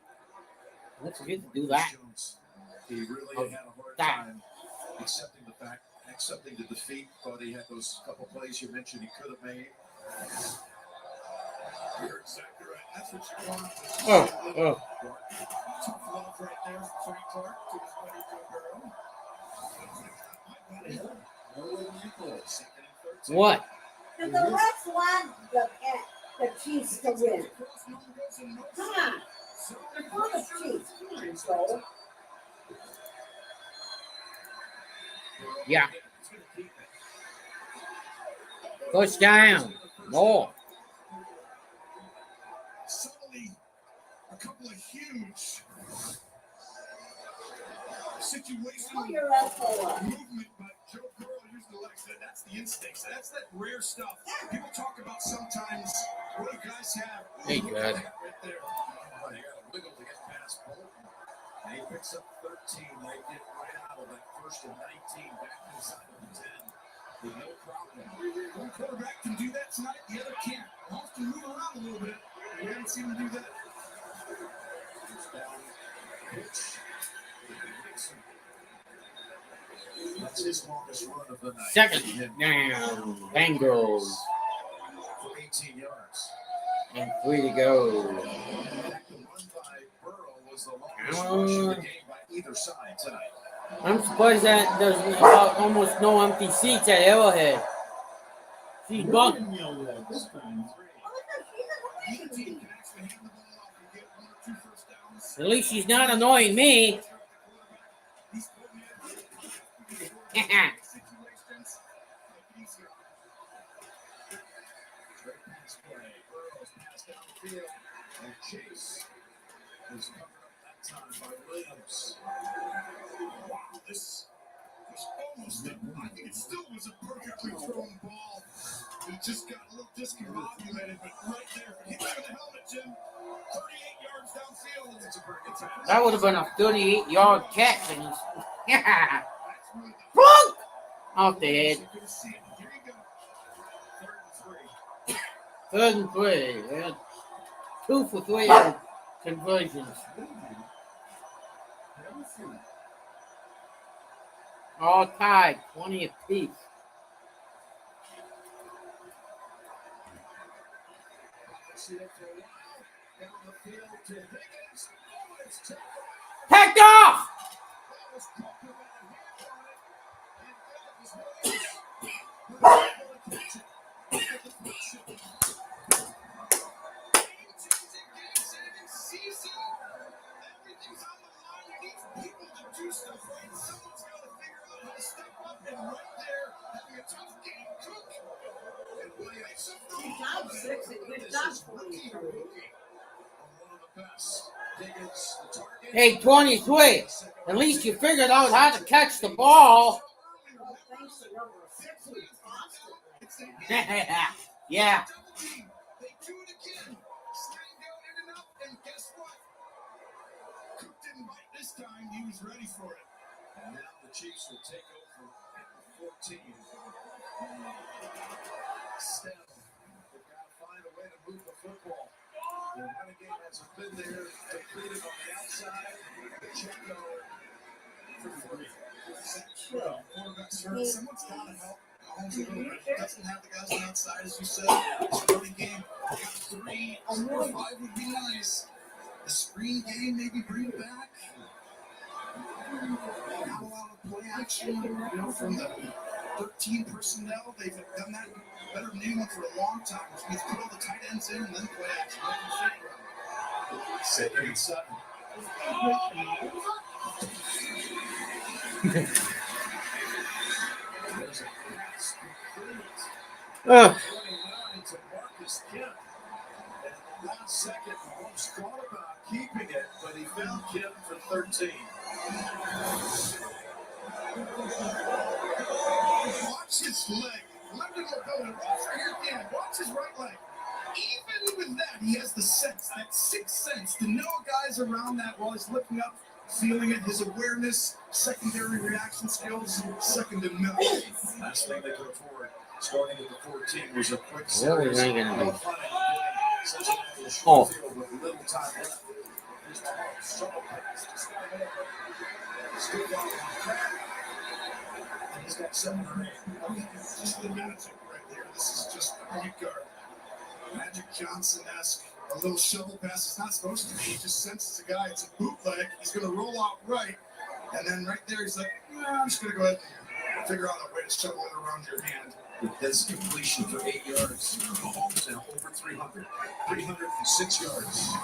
Let's get to do that. He really had a hard time accepting the defeat. Thought he had those couple plays you mentioned he could have made. You're exactly right. That's what you want. Oh. Tough love right there from Frank Clark to his buddy Joe Burrow. What? And the Reds want the Chiefs to win. Come on. They're for the Chiefs. Come on, Joe. Yeah. Push down. More. Suddenly, a couple of huge situational Pull your elbow up. movement, but Joe Burrow usually likes that. That's the instincts. That's that rare stuff. People talk about sometimes what do guys have. Hey, Look God. at that right there. Oh, they got a wiggle to get past Bolton. And he picks up 13. They get right out of that first and 19 back inside of the 10 with no problem. One quarterback can do that tonight, the other can't. Mahomes can move around a little bit. We haven't seen him do that. Pitch. That's his longest run of the night. Second down. Bengals. For 18 yards. And 3 to go. The run by Burrow was the longest rush of the game by either side tonight. I'm surprised that there's almost no empty seats at Arrowhead. She's bugging. At least she's not annoying me. And Chase was covered up that time by Williams. Wow, this was almost a, I think it still was a perfectly thrown ball. It just got a little discombobulated, but right there, hit him in the helmet, Jim. 38 yards downfield. It's a pretty good time. That would have been a 38-yard catch. And That's really the plunk off the head. you could have seen. Here you go. 3rd and 3. Third and 3. Yeah. 2 for 3 on conversions. All tied, 20 apiece. Picked off! Everything's on the line. You need people to do stuff right. Someone's got to figure out how to step up, and right there, having a tough game, Cook. And Williams. Good job, 6, and good job, 23. One of the best. Higgins, the target. Hey, 23. At least you figured out how to catch the ball. Well, thanks to number 6 who Boston. Yeah. They do it again. Sliding down in and out, and guess what? Cook didn't bite this time. He was ready for it. And now the Chiefs will take over at the 14. Still, they've got to find a way to move the football. The running game hasn't been there. Completed on the outside. Pacheco for 3. Well, quarterback's hurt. Someone's got to help. Mahomes a little bit. He doesn't have the guys on the outside, as you said. His running game, 3 or 5 would be nice. The screen game, maybe bring it back. Not a lot of play action, from the 13 personnel. They've done that better than anyone for a long time. Which means put all the tight ends in and then play action. 2nd and 7. There's a pass complete. Ugh. 29 to Marcus Kemp. And at the last second, Mahomes thought about keeping it, but he found Kemp for 13. Watch his leg. Let him go. Watch right here again. Watch his right leg. even with that, he has the sense, that sixth sense, to know a guy's around that while he's looking up, feeling it, his awareness, secondary reaction skills, second to none. Last thing they could afford, starting at the 14, was a quick What series. was I gonna do? Cincinnati a short Oh. field with little time left. Here's Mahomes, trouble pass to Skyler. Still got one crack. And he's got 7 or 8. Just the magic right there. This is just a point guard. Magic Johnson-esque. A little shovel pass. It's not supposed to be. He just senses a guy. It's a bootleg. He's going to roll out right. And then right there, he's like, nah, I'm just going to go ahead and figure out a way to shovel it around your hand. With his completion for 8 yards. Mahomes now over 300. 306 yards.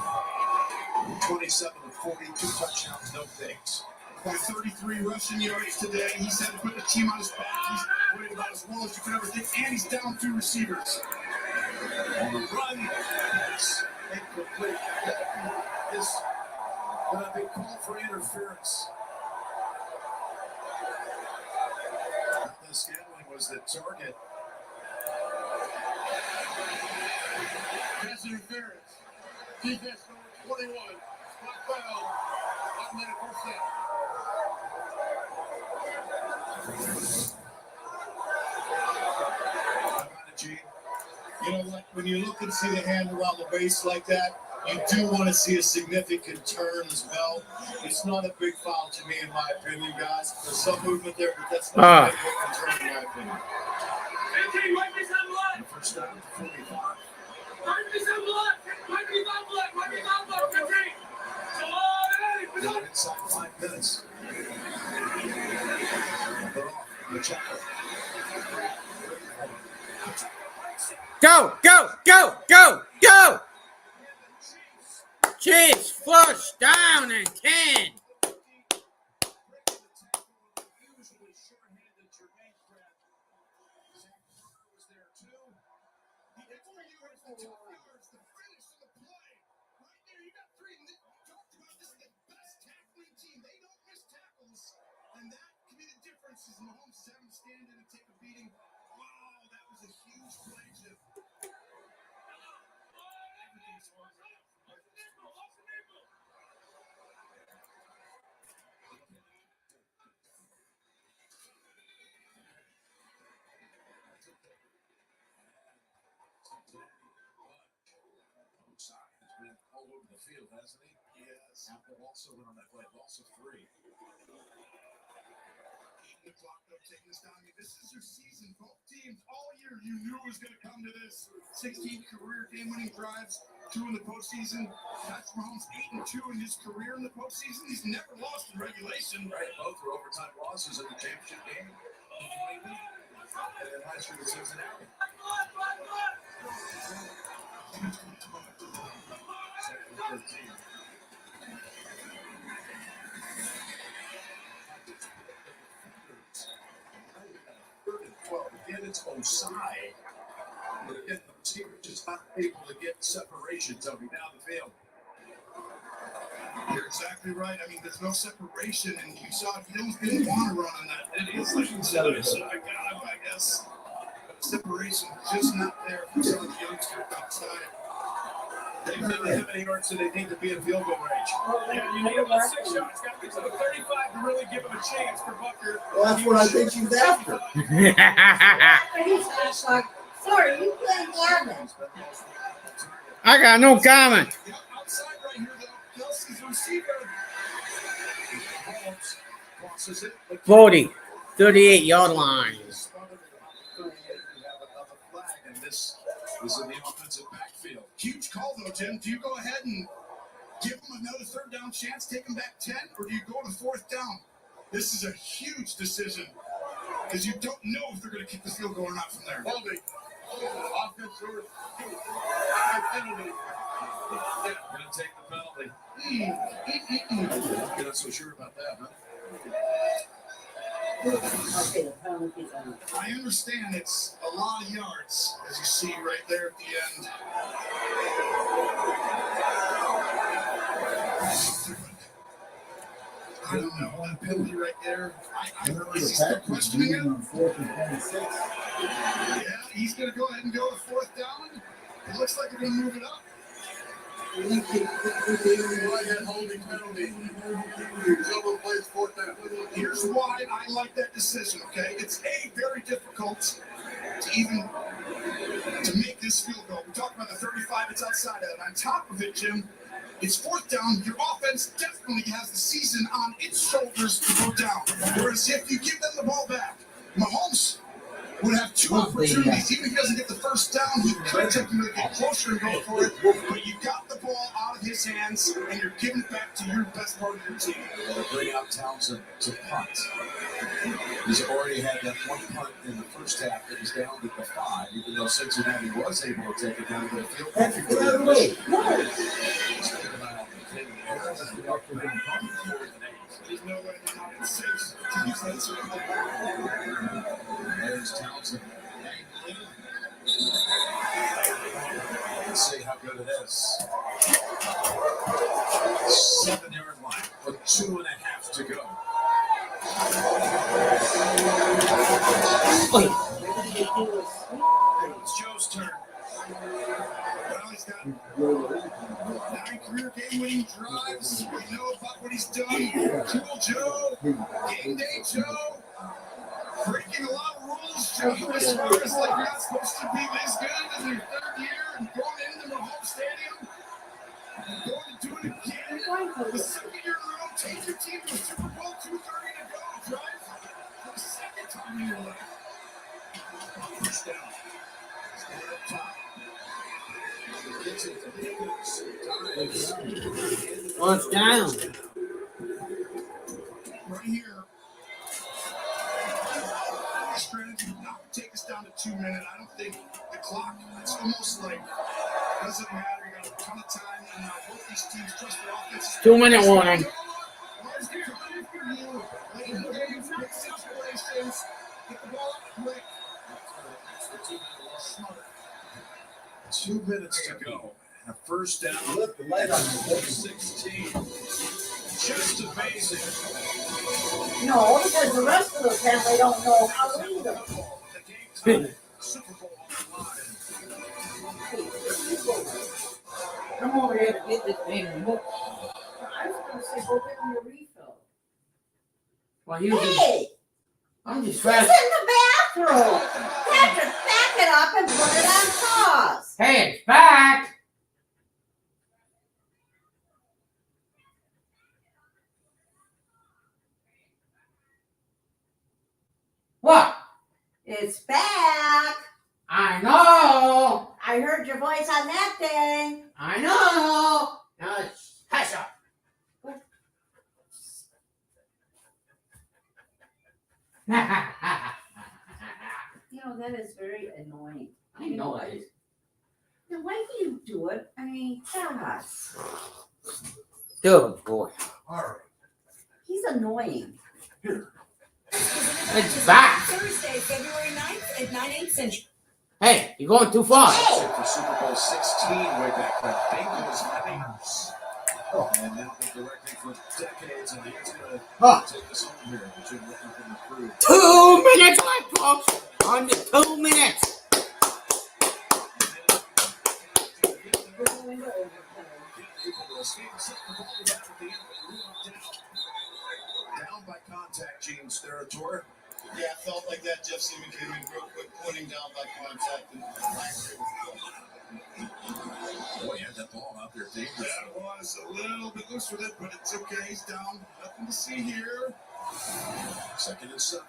27 of 42 touchdowns, no picks. By 33 rushing yards today. He's had to put the team on his back. He's worried about as well as you could ever think. And he's down 2 receivers. On the run, it's incomplete. That is going to be called for interference. The Scantling was the target. Pass interference. Defense number 21. Spot foul. Automatic first down. You know what? When you look and see the hand around the waist like that, you do want to see a significant turn as well. It's not a big foul to me, in my opinion, guys. There's some movement there, but that's not a big turn, in my opinion. The first down, 45. They're inside 5 minutes. They're off. The checker. Go, go, go, go, go! Chiefs flush down and 10. Mahomes having to stand in and take a beating. Wow, that was a huge play, Jim. He's been all over the field, hasn't he? Yes. Apple also went on that play, loss of 3. The clock though, taking this down. I mean, this is your season. Both teams all year you knew it was going to come to this. 16 career game-winning drives, 2 in the postseason. Patrick Mahomes 8-2 in his career in the postseason. He's never lost in regulation. Right, both were overtime losses in the championship game. And then last year with Cincinnati. Again, it's Osai. But again, the receiver just not able to get separation down the field. You're exactly right. I mean, there's no separation, and you saw he almost didn't want to run on that. It is like I guess. Separation just not there for some of the youngsters outside. They didn't have any yards, so they need to be in field goal range. Yeah, you need about 6 shots. Got to get to the 35 to really give him a chance for Bucker. Well, that's what I think she's after. Sorry, you playing Gavin. I got no comment. Outside right here, though, Kelsey's receiver. Mahomes crosses it. 40, 38-yard line. And this is in the offensive backfield. Huge call, though, Jim. Do you go ahead and give them another third down chance, take them back 10, or do you go to 4th down? This is a huge decision because you don't know if they're going to kick the field goal or not from there. Holding. Offense or penalty. Yeah, going to take the penalty. You're not so sure about that, huh? Okay, the penalty's on. I understand it's a lot of yards, as you see right there at the end. I don't know. One penalty right there. Is he still questioning it? Yeah, he's going to go ahead and go to 4th down. It looks like they're going to move it up. Holding penalty. Silver plays fourth down. Here's why I like that decision, okay? It's very difficult to make this field goal. We talked about the 35, it's outside of it. On top of it, Jim, it's fourth down. Your offense definitely has the season on its shoulders to go down. Whereas if you give them the ball back, Mahomes would have two opportunities. Even if he doesn't get the first down, he could technically get closer and go for it. But you got the ball out of his hands, and you're giving it back to your best part of your team. They'll bring out Townsend to punt. He's already had that one punt in the first half that was down to the 5, even though Cincinnati was able to take it down to the field. That's totally. There's no way they're not in 6. There's Townsend. Let's see how good it is. 7-yard line with 2.5 to go. It's Joe's turn. Well, he's got 9 career game-winning drives. We know about what he's done. Cool Joe, game day Joe, breaking a lot of rules, Joe, as far as like you're not supposed to be this good in your 3rd year and going into the home stadium and going to do it again. The 2nd year in a row, take your team to the Super Bowl, 2:30 to go, drive for the 2nd time in your life. First down. Stay up top. Gets it to Higgins. First down. Right here. Strategy now take us down to 2 minutes. I don't think the clock, it's almost like, doesn't matter. You got a ton of time, and both these teams trust their offenses. 2-minute warning. Where's the time for you? Late in the game, big situations. Get the ball up quick. Smart. 2 minutes to go. And a first down. 16. Just amazing. No, because the rest of the family don't know how to read them. The game time. Super Bowl on the line. Come over here to get this thing. I was going to say, go get me a refill. Well, you just, Hey, I'm just it's trying. in the bathroom. Patrick, back it up and put it on pause. Hey, it's back. What? It's back. I know. I heard your voice on that thing. I know. Now it's hush up. You know, that is very annoying. I know it is. Now, why do you do it? I mean, gosh. Good boy. All right. He's annoying. It's back. Thursday, February 9th at 9/8 Central. Hey, you're going too far. For Super Bowl 16 way back when Bengals Bengals. And they've been directing for decades, and he's going to take this home here. He's been looking for the crew. 2 minutes left, folks. Under 2 minutes. Down by contact, James territory. Yeah, it felt like that. Jeff Seaman came in real quick, pointing down by contact, and Boy, had that ball out there dangerous. That was a little bit loose with it, but it's okay. He's down. Nothing to see here. 2nd and 7.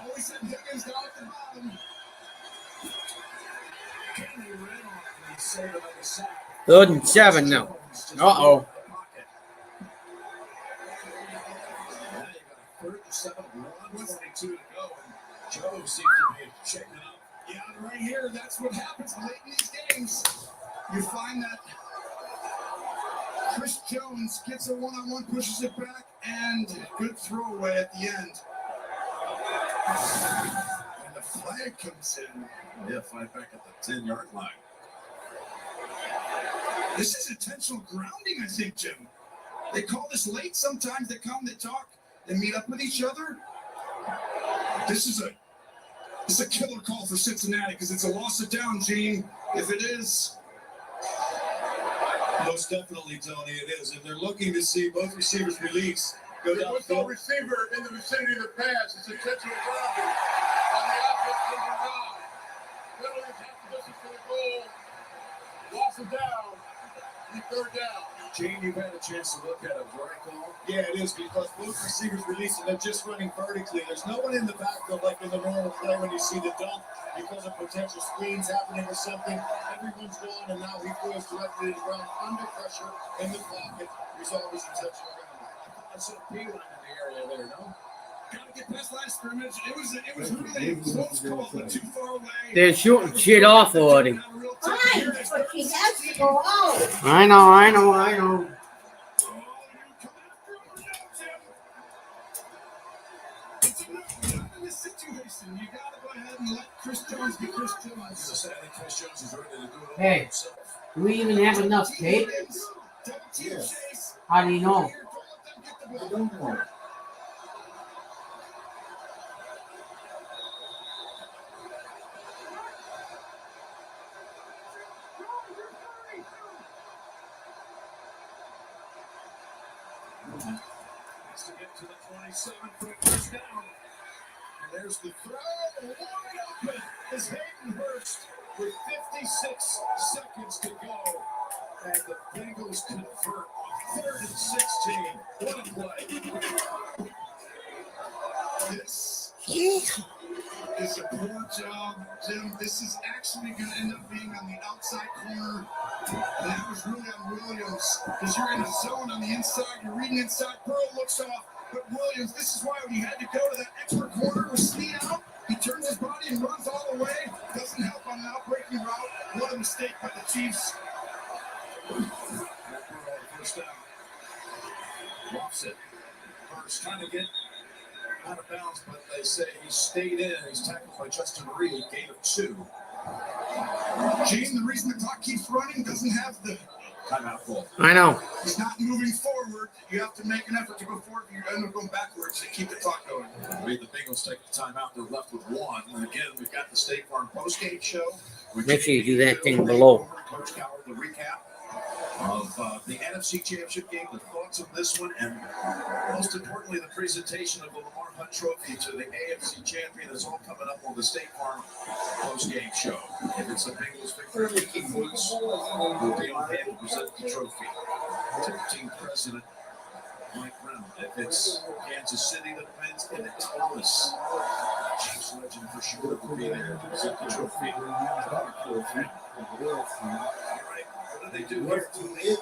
Always said Higgins down at the bottom. Kenny ran on him, and he saved another sack. 3rd and 7 now. Uh-oh. Now you got a 3rd and 7, 1:22 to go, and Joe seems to be shaking up. Yeah, right here, that's what happens late in these games. You find that Chris Jones gets a one-on-one, pushes it back, and good throwaway at the end. And the flag comes in. Yeah, flag back at the 10-yard line. This is intentional grounding, I think, Jim. They call this late sometimes. They come, they talk, they meet up with each other. This is a It's a killer call for Cincinnati because it's a loss of down, Gene. If it is, most definitely, Tony, it is. And they're looking to see both receivers release. Go down. There's no receiver in the vicinity of the pass. It's intentional grounding on the offense moving down. Penalties half the distance to the goal. Loss of down. The third down. Gene, you've had a chance to look at it, right, Cole? Yeah, it is because both receivers release and they're just running vertically. There's no one in the backfield like in the normal play when you see the dump because of potential screens happening or something. Everyone's gone, and now he throws directly to the ground under pressure in the pocket. Resolve his intentional grounding. I saw P-line in the area there, no? Gotta get past last scrimmage. It was really a close call, but too far away. They're shooting shit off already. Fine, but he has to go out. I know. In this situation, you gotta go ahead and let Chris Jones be Chris Jones. I think Chris Jones is ready to do it all Hey. himself. Do we even have enough tape? Yes. How do you know? I don't know. Has to get to the 27-foot first down. And there's the throw. Wide open is Hayden Hurst with 56 seconds to go. And the Bengals convert on 3rd and 16. What a play. This is a poor job, Jim. This is actually going to end up being on the outside corner. And that was really on Williams because you're in a zone on the inside. You're reading inside. Burrow looks off. But Williams, this is why when he had to go to that extra corner with Snead out, he turns his body and runs all the way. Doesn't help on an outbreaking route. What a mistake by the Chiefs. First down. Lofts it. Hurst trying to get out of bounds, but they say he stayed in. He's tackled by Justin Reed, gain of 2. Gene, the reason the clock keeps running doesn't have the Timeout call. I know. He's not moving forward. You have to make an effort to go forward. You end up going backwards to keep the clock going. Made the Bengals take the timeout. They're left with 1. And again, we've got the State Farm postgame show. Make sure you do that thing below. Coach Coward, the recap of the NFC Championship Game, the thoughts of this one, and most importantly, the presentation of the Lamar Hunt Trophy to the AFC champion is all coming up on the State Farm postgame show. If it's a Bengals victory, Mickey Woods will be on hand to present the trophy to the team president, Mike Brown. If it's Kansas City that wins, and it's Thomas, Chiefs legend for sure, will be there to present the trophy. All right. What do they do here?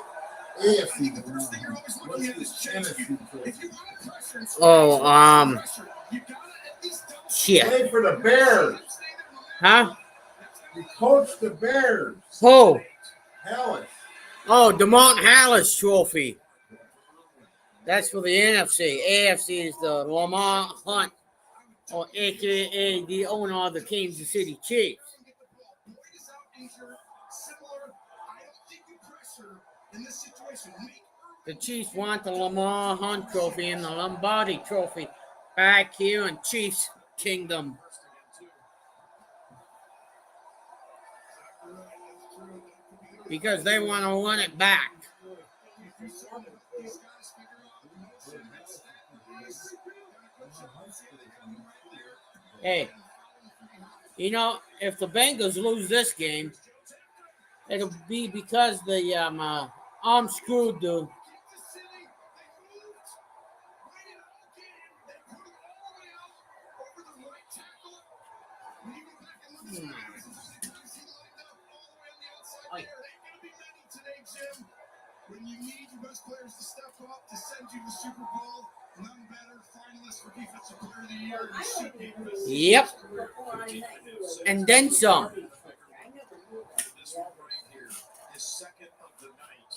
AFC. The first thing you're always looking at is change. If you want to pressure and Oh, pressure, you gotta at least double shit. Play for the Bears. Huh? You coach the Bears. Oh, Hellish. the Mount Hallis Trophy. That's for the NFC. AFC is the Lamar Hunt, or AKA the owner of the Kansas City Chiefs. The Chiefs want the Lamar Hunt Trophy and the Lombardi Trophy back here in Chiefs Kingdom. Because they want to run it back. Hey, you know, if the Bengals lose this game, it'll be because the arm screwed the. When you need your best players to step up to send you to the Super Bowl, none better. Finalist for Defensive Player of the Year. You should be with. Yep. And then some. This one right here is second of the night.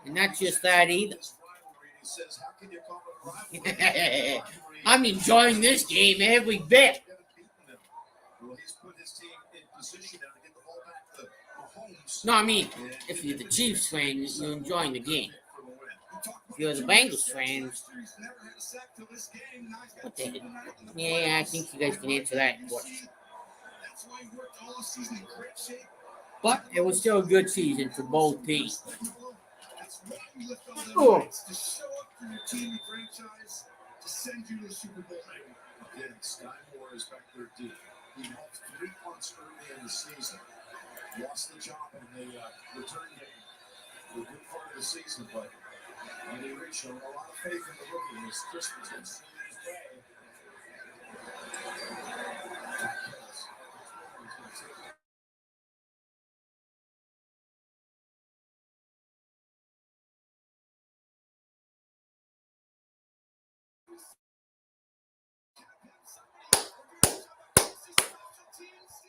And not just that either. This rivalry, he says, how can you call it a rivalry? I'm enjoying this game every bit. Well, he's put his team in position now to get the ball back to Mahomes. No, I mean, if you're the Chiefs fan, you're enjoying the game. If you're the Bengals fans, what the heck? Yeah, I think you guys can answer that question. That's why he worked all season in great shape. But it was still a good season for both teams. That's why you lift all them Oh. weights, to show up for your team and franchise, to send you to the Super Bowl, maybe. Again, Sky Moore is back there deep. He helped 3 punts early in the season. Lost the job in the return game. The good part of the season, but Andy Reid showed a lot of faith in the rookie as Christmas has seen his way.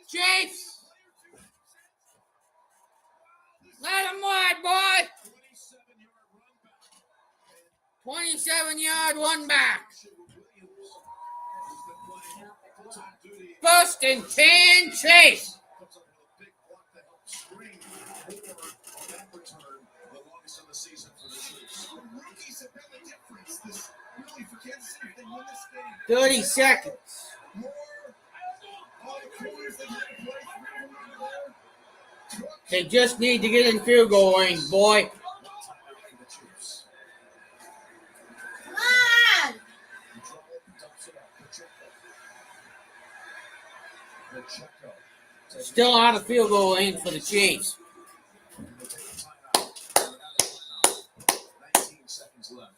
Chiefs! Let him wide, boy! 27-yard run back. First and 10, Chase. Rookies have been the difference. This really for Kansas City, if they win this game. 30 seconds. More all the corners that had to play through. They just need to get in field goal range, boy. Come on! Still out of field goal range for the Chiefs. 19 seconds left.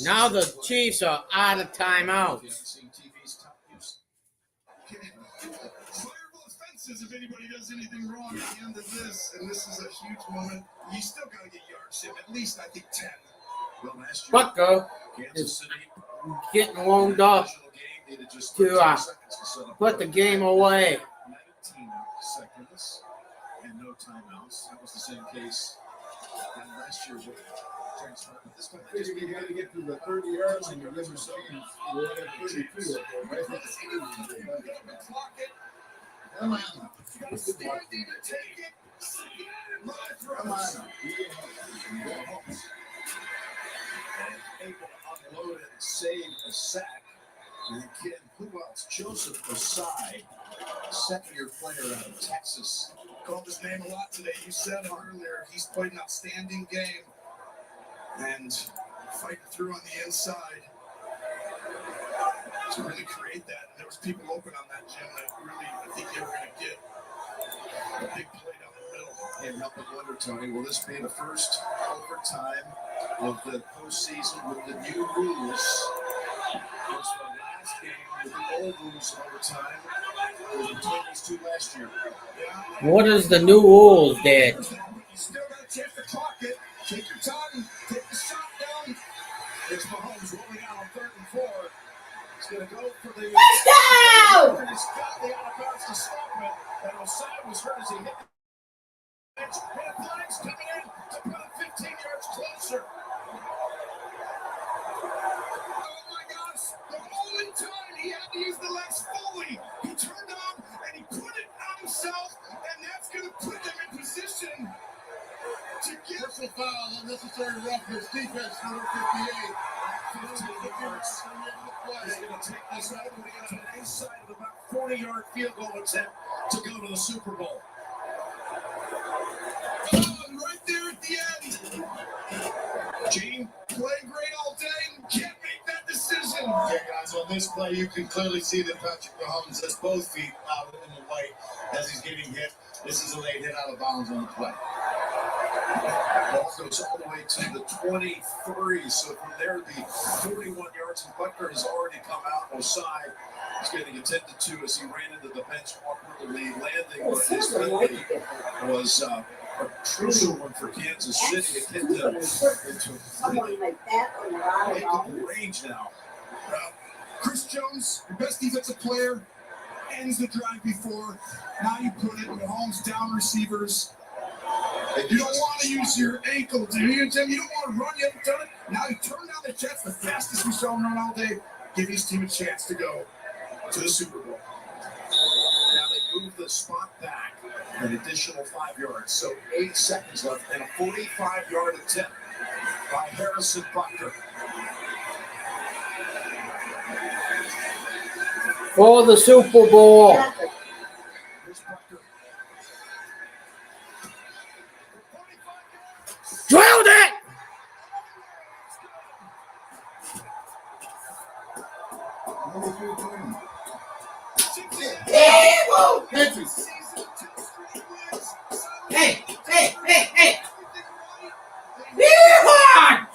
Now the Chiefs are out of timeouts. Fireable offenses if anybody does anything wrong at the end of this, and this is a huge moment. You still got to get yards, Jim. At least I think 10. Well, last year, Butker Kansas is City getting warmed up game needed just to 13 seconds to set up put the game away. 19 seconds and no timeouts. That was the same case last year with transfer. This time they just You got to get to the 30-yard line. You're living saying we're at 32 up there, right? Come on. Come on. and able to unload and save a sack. And again, who else? Joseph Osai, second-year player out of Texas. Called his name a lot today. You said it earlier. He's played an outstanding game and fighting through on the inside to really create that. And there was people open on that, Jim, that really, I think they were going to get a big play down the middle. And help me wonder, Tony, will this be the first overtime of the postseason with the new rules? It was the last game with the old rules of overtime. It was between these two last year. What is the new rules, Dad? You still got a chance to clock it. Take your time. Take the shot down. Here's Mahomes rolling out on 3rd and 4. He's going to go for the... Touchdown! He's got the out of bounds to stop it. And Osai was hurt as he hit the bench. And flags coming in to put him 15 yards closer. Oh my gosh. The only time he had to use the legs fully. He turned on and he put it on himself. And that's going to put them in position to get Personal foul, unnecessary roughness, defense, number 58. 15 yards. He's going to take this out and get an inside of about 40-yard field goal attempt to go to the Super Bowl. right there at the end. Gene playing great all day and can't make that decision. Yeah, guys, on this play, you can clearly see that Patrick Mahomes has both feet out in the white as he's getting hit. This is a late hit out of bounds on the play. Ball goes all the way to the 23, so from there, the 41 yards, and Butker has already come out. Osai is getting attended to as he ran into the bench awkwardly, landing what his penalty was a crucial one for Kansas City. It hit them into Someone like that or you're out of bounds. range now. Chris Jones, your best defensive player, ends the drive before. Now you put it Mahomes down receivers. You don't want to use your ankle, do you, Jim? You don't want to run. You haven't done it. Now you turn down the Jets, the fastest we saw them run all day. Give his team a chance to go to the Super Bowl. Now they move the spot back an additional 5 yards. So 8 seconds left and a 45-yard attempt by Harrison Butker. For the Super Bowl. Hey! Yeehaw!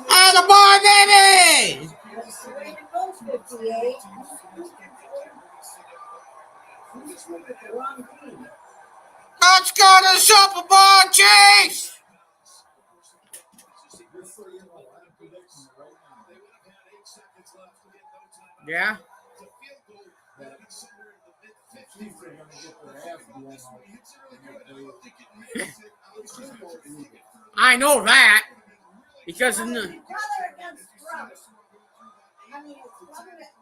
Attaboy, baby! Goes 58. Wrong team. Let's go to the Super Bowl, Chiefs! Yeah? I know that. Because in the... Brother against brother. I mean,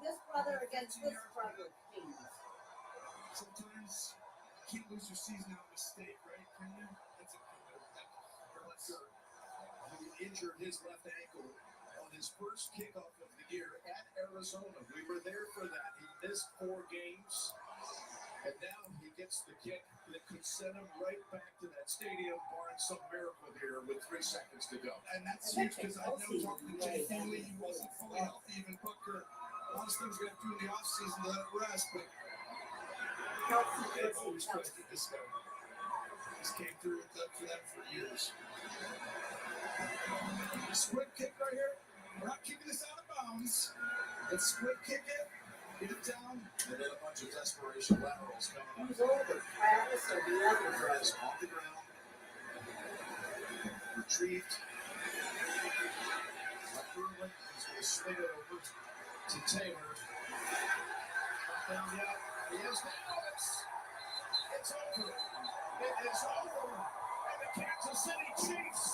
this brother against this brother team. Sometimes you can't lose your season on a mistake, right? Can you? That's a he injured his left ankle on his first kickoff of the year at Arizona. We were there for that. He missed 4 games, and now he gets the kick that could send him right back to that stadium, barring some miracle here with 3 seconds to go. And that's huge because I know talking to Jay Finley, he wasn't fully healthy. Even Butker, a lot of things we have to do in the offseason to let it rest, but they've always trusted this guy. He's came through with that for them for years. Squid kick right here. We're not kicking this out of bounds. Let's squid kick it. Get it down. And then a bunch of desperation laterals coming up. Who's older, Travis or the other? Travis off the ground. Retrieved. Early. He's going to swing it over to Taylor. Down the out. He is now. It's over. It is over. And the Kansas City Chiefs.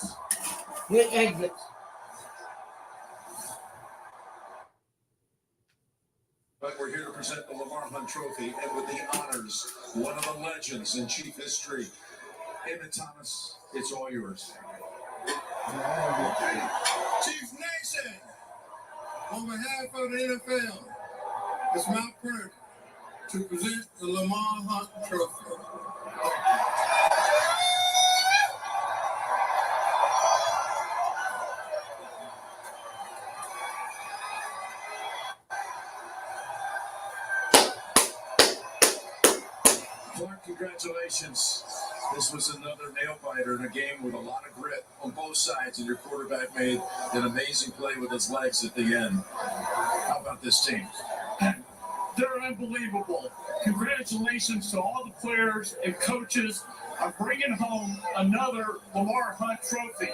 Good exit. But we're here to present the Lamar Hunt Trophy, and with the honors, one of the legends in Chief history, Emmett Thomas. It's all yours. Chiefs Nation, on behalf of the NFL, it's my pleasure to present the Lamar Hunt Trophy. Clark, congratulations. This was another nail-biter in a game with a lot of grit on both sides, and your quarterback made an amazing play with his legs at the end. How about this team? They're unbelievable. Congratulations to all the players and coaches on bringing home another Lamar Hunt Trophy.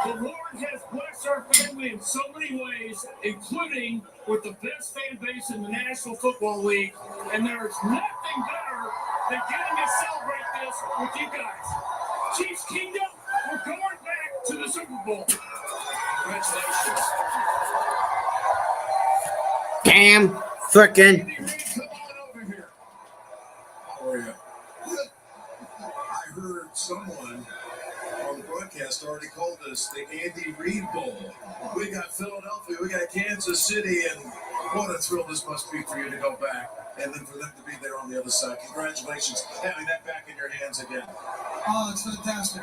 The Lord has blessed our family in so many ways, including with the best fan base in the National Football League, and there is nothing better than getting to celebrate this with you guys. Chiefs Kingdom, we're going back to the Super Bowl. Congratulations. Damn frickin' Andy Reid, come on over here. How are you? I heard someone on the broadcast already called us the Andy Reid Bowl. We got Philadelphia, we got Kansas City, and what a thrill this must be for you to go back and then for them to be there on the other side. Congratulations, having that back in your hands again. Oh, it's fantastic.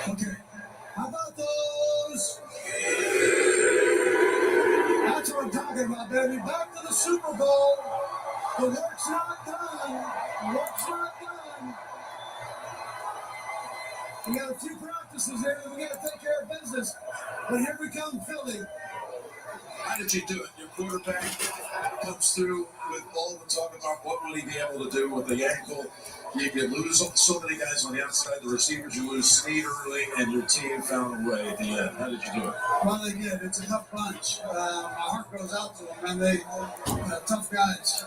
Okay, how about those? That's what I'm talking about, baby. Back to the Super Bowl. The work's not done. The work's not done. We got a few practices here that we got to take care of business. But here we come, Philly. How did you do it? Your quarterback comes through with all the talk about what will he be able to do with the ankle. You lose so many guys on the outside, the receivers, you lose Snead early, and your team found a way at the end. How did you do it? Well, they did. It's a tough bunch. My heart goes out to them, and they tough guys.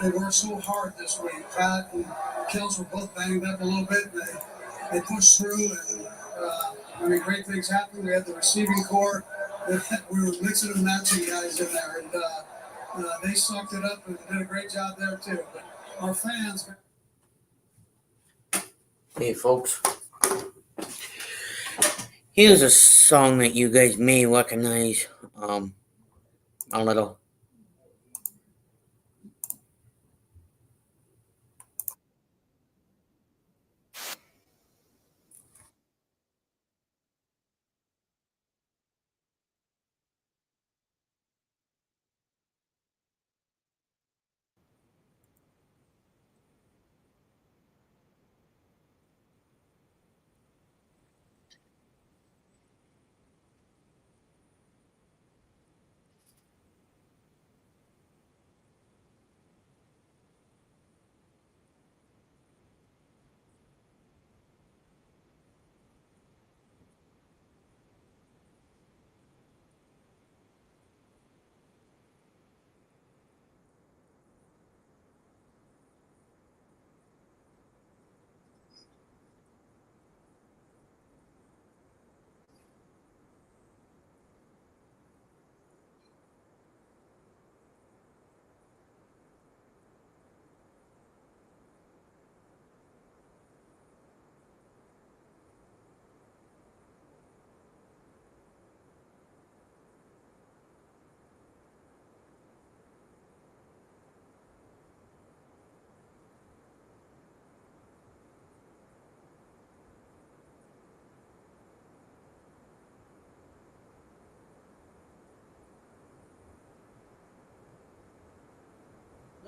They worked so hard this week. Pat and Kels were both banged up a little bit. And they pushed through, and great things happened. We had the receiving core. We were mixing and matching guys in there, and they sucked it up and did a great job there too. But our fans. Hey, folks. Here's a song that you guys may recognize. A little.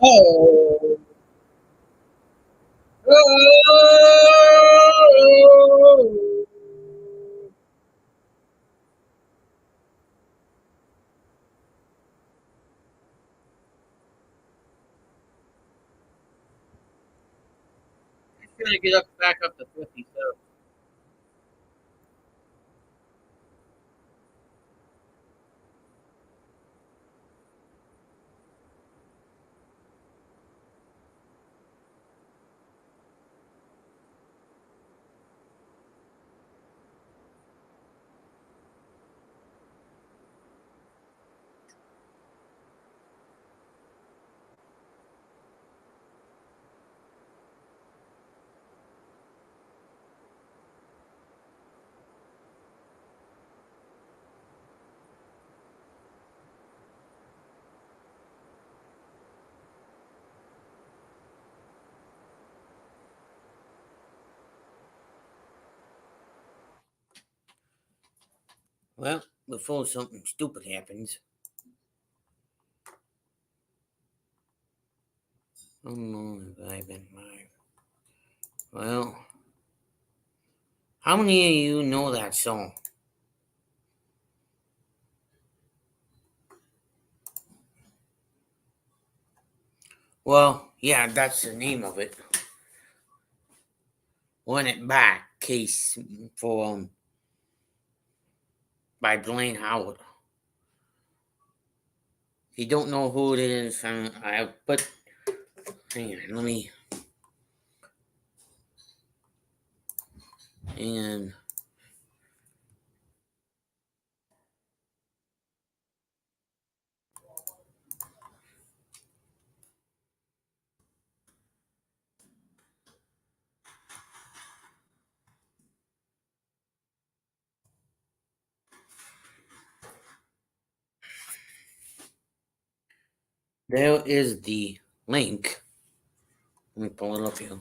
Oh. He's gonna get up back up to 57. Well, before something stupid happens, how long have I been live? Well, how many of you know that song? Well, yeah, that's the name of it. Run It Back, case for by Blaine Howard. If you don't know who it is, hang on, let me. And there is the link. Let me pull it up here.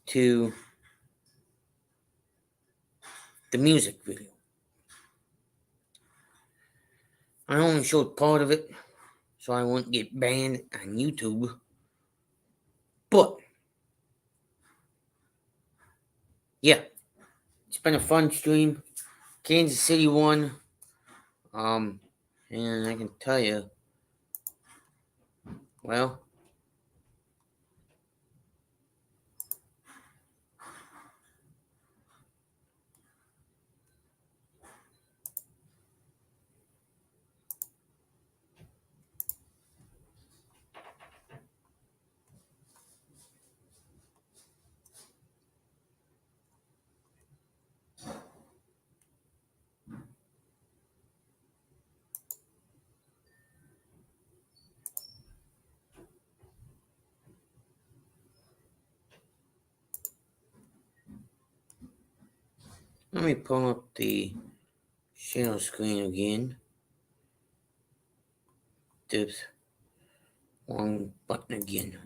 To the music video. I only showed part of it so I wouldn't get banned on YouTube. But yeah, it's been a fun stream. Kansas City won. And I can tell you, well, let me pull up the share screen again. There's one button again.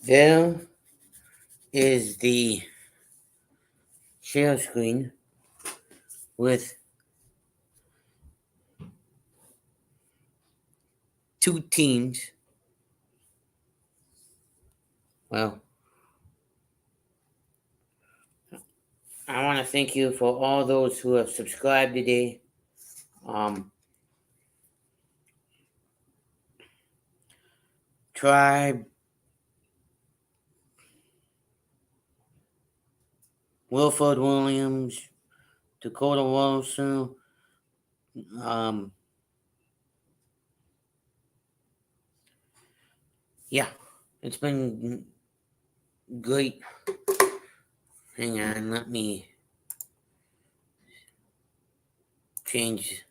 There is the share screen with two teams. Well, I want to thank you for all those who have subscribed today. Tribe, Wilford Williams, Dakota Wilson, yeah, it's been great. Hang on, let me change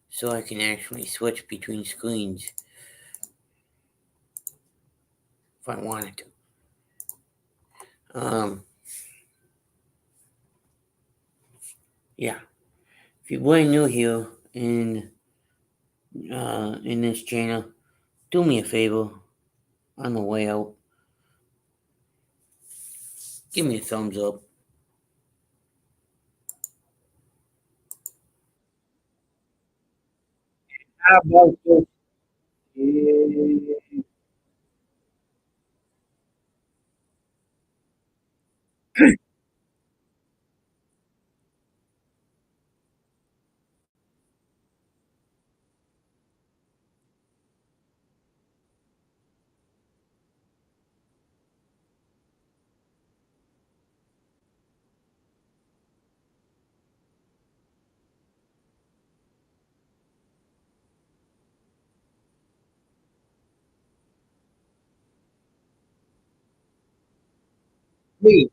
so I can actually switch between screens if I wanted to. Yeah, if you're brand new here in this channel, do me a favor on the way out. Give me a thumbs up. How about this? Eh, Me.